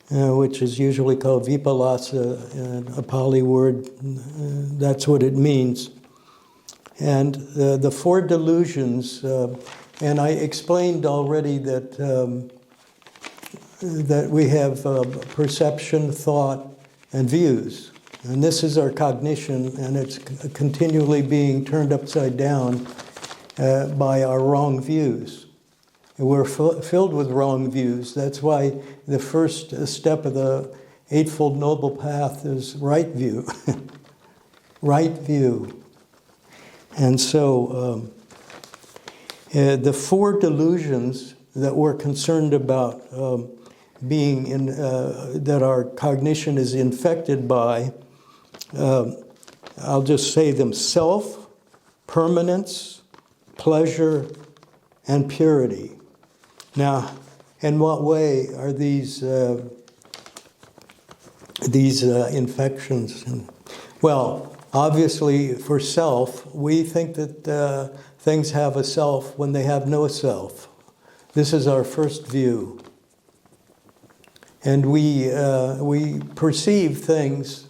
which is usually called vipallasa, a Pali word. That's what it means. And the four delusions, and I explained already that that we have perception, thought, and views. And this is our cognition, and it's continually being turned upside down by our wrong views. And we're filled with wrong views. That's why the first step of the Eightfold Noble Path is right view. Right view. And so the four delusions that we're concerned about being in, that our cognition is infected by, I'll just say them: self, permanence, pleasure, and purity. Now, in what way are these infections? Well, obviously, for self, we think that things have a self when they have no self. This is our first view. And we perceive things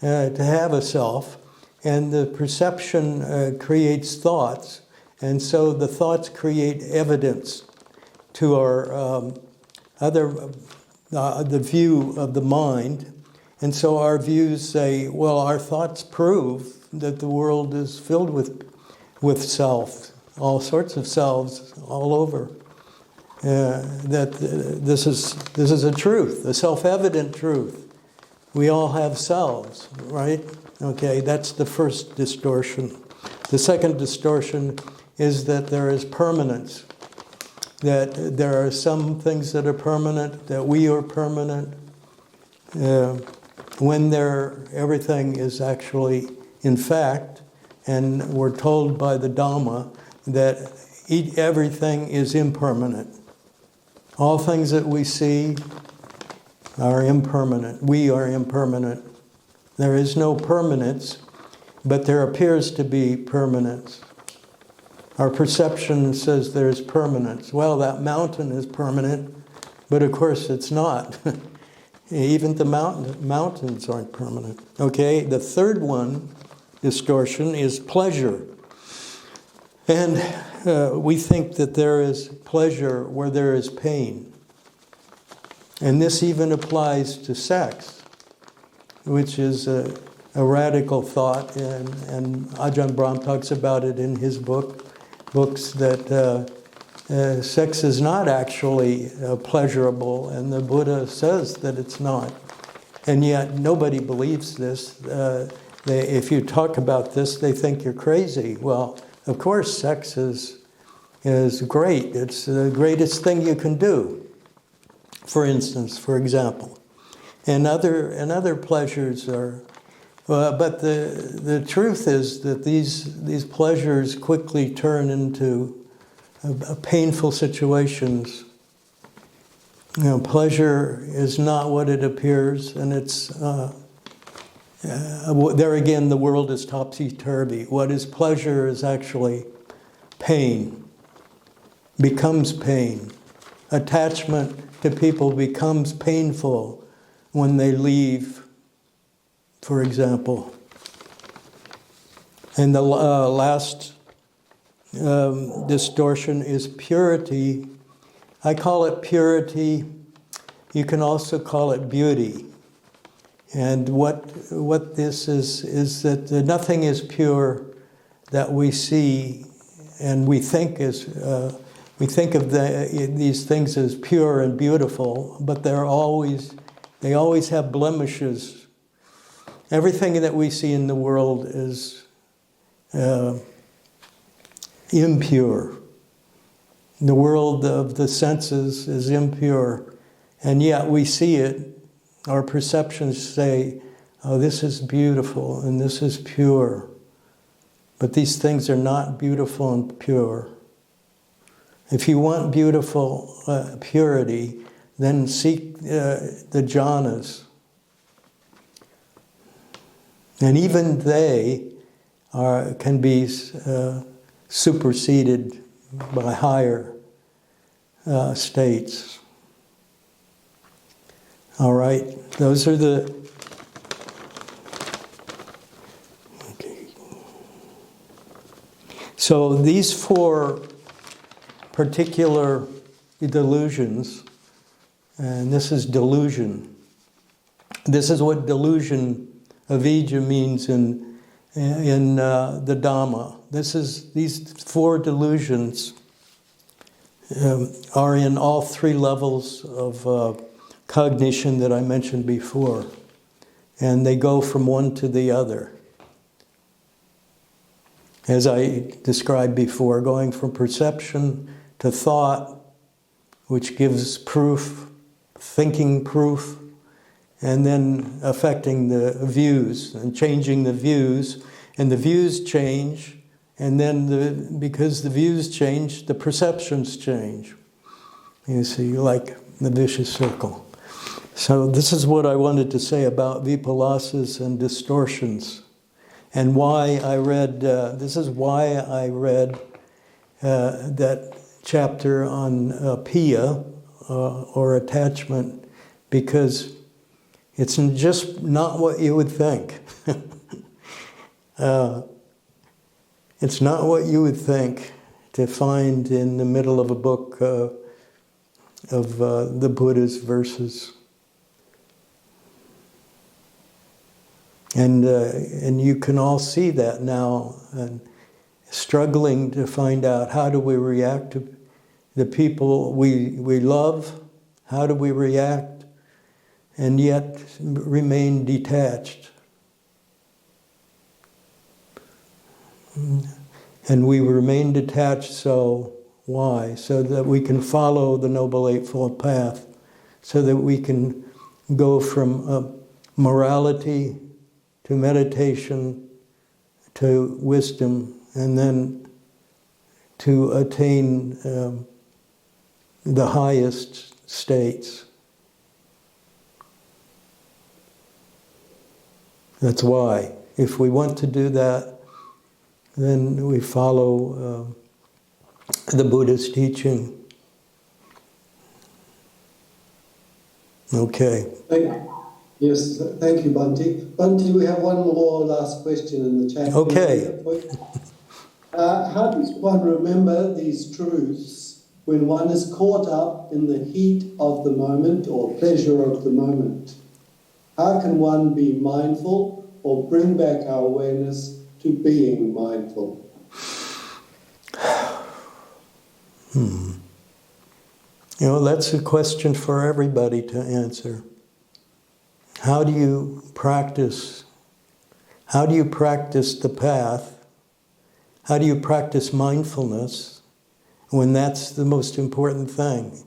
to have a self, and the perception creates thoughts, and so the thoughts create evidence to our the view of the mind, and so our views say, well, our thoughts prove that the world is filled with self, all sorts of selves all over. That this is a truth, a self-evident truth. We all have selves, right? Okay, that's the first distortion. The second distortion is that there is permanence, that there are some things that are permanent, that we are permanent, when everything is actually in fact, and we're told by the Dhamma that everything is impermanent. All things that we see are impermanent. We are impermanent. There is no permanence, but there appears to be permanence. Our perception says there's permanence. Well, that mountain is permanent, but of course it's not. Even the mountains aren't permanent. Okay, the third distortion is pleasure. And we think that there is pleasure where there is pain. And this even applies to sex, which is a radical thought. And Ajahn Brahm talks about it in his books that sex is not actually pleasurable, and the Buddha says that it's not. And yet nobody believes this. If you talk about this, they think you're crazy. Well, of course, sex is great. It's the greatest thing you can do. For example, and other pleasures are. But the truth is that these pleasures quickly turn into painful situations. Pleasure is not what it appears, and it's. There again, the world is topsy-turvy. What is pleasure is actually pain, becomes pain. Attachment to people becomes painful when they leave, for example. And the last distortion is purity. I call it purity. You can also call it beauty. And what this is that nothing is pure that we see, and we think of these things as pure and beautiful, but they always have blemishes. Everything that we see in the world is impure. The world of the senses is impure, and yet we see it. Our perceptions say, oh, this is beautiful and this is pure. But these things are not beautiful and pure. If you want beautiful purity, then seek the jhanas. And even they can be superseded by higher states. All right, those are the... Okay. So these four particular delusions, and this is delusion. This is what delusion avijja means in the Dhamma. These four delusions are in all three levels of cognition that I mentioned before, and they go from one to the other. As I described before, going from perception to thought, which gives proof, thinking proof, and then affecting the views and changing the views, and the views change, and then because the views change, the perceptions change. You see, like the vicious circle. So this is what I wanted to say about vipalasas and distortions, and why I read, this is why I read that chapter on piya, or attachment, because it's just not what you would think. It's not what you would think to find in the middle of a book of the Buddha's verses. And you can all see that now, and struggling to find out how do we react to the people we love, how do we react, and yet remain detached. And we remain detached, so why? So that we can follow the Noble Eightfold Path, so that we can go from morality to meditation to wisdom, and then to attain the highest states. That's why. If we want to do that, then we follow the Buddha's teaching. Okay. Yes, thank you, Bhante. Bhante, we have one more last question in the chat. Okay. How does one remember these truths when one is caught up in the heat of the moment or pleasure of the moment? How can one be mindful or bring back our awareness to being mindful? You know, that's a question for everybody to answer. How do you practice? How do you practice the path? How do you practice mindfulness when that's the most important thing?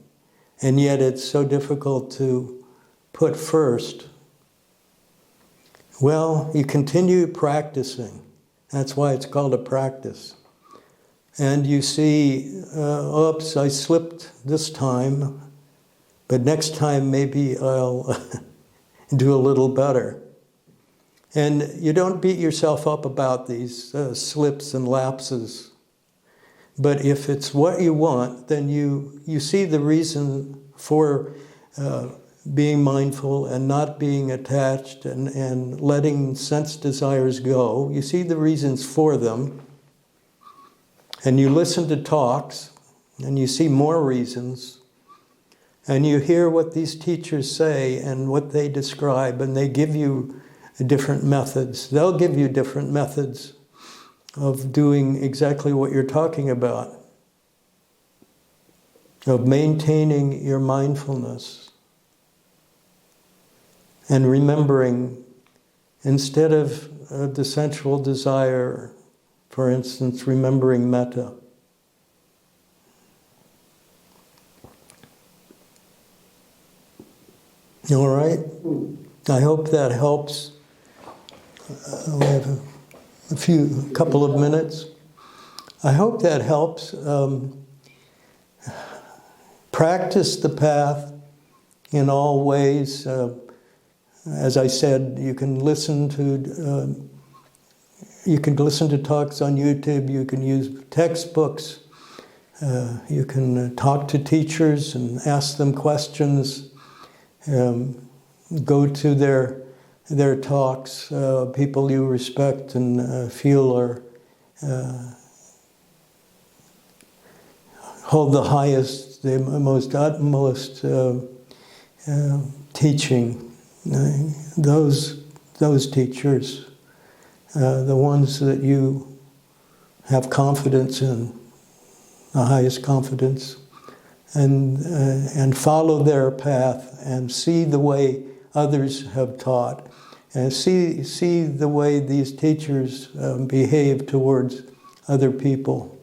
And yet it's so difficult to put first. Well, you continue practicing. That's why it's called a practice. And you see, oops, I slipped this time, but next time maybe I'll do a little better. And you don't beat yourself up about these slips and lapses. But if it's what you want, then you see the reason for being mindful and not being attached and letting sense desires go. You see the reasons for them. And you listen to talks, and you see more reasons. And you hear what these teachers say and what they describe, and they give you different methods. They'll give you different methods of doing exactly what you're talking about, of maintaining your mindfulness and remembering, instead of the sensual desire, for instance, remembering metta. All right? I hope that helps. We have a couple of minutes. I hope that helps. Practice the path in all ways. As I said, you can listen to talks on YouTube. You can use textbooks. You can talk to teachers and ask them questions. Go to their talks, people you respect and feel are hold the highest, the most utmost teaching. Those teachers, the ones that you have confidence in, the highest confidence. And follow their path and see the way others have taught, and see the way these teachers behave towards other people.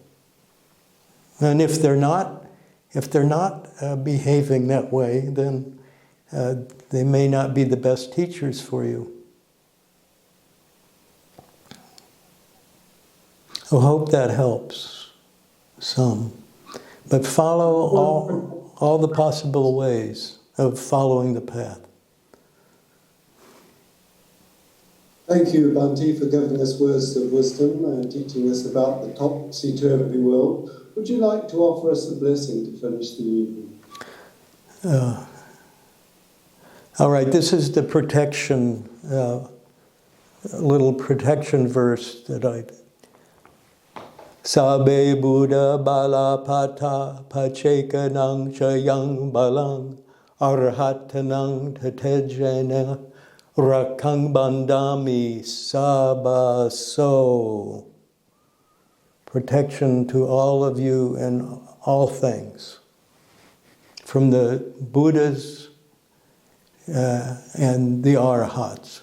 And if they're not behaving that way, then they may not be the best teachers for you. I hope that helps some. But follow all the possible ways of following the path. Thank you, Bhante, for giving us words of wisdom and teaching us about the topsy-turvy world. Would you like to offer us a blessing to finish the evening? All right, this is the protection, little protection verse that I... Sabe Buddha Bala Pata Pachekanang Chayang Balang Arhatanang Tatejana Rakang Bandami Sabaso. Protection to all of you and all things. From the Buddhas and the Arhats.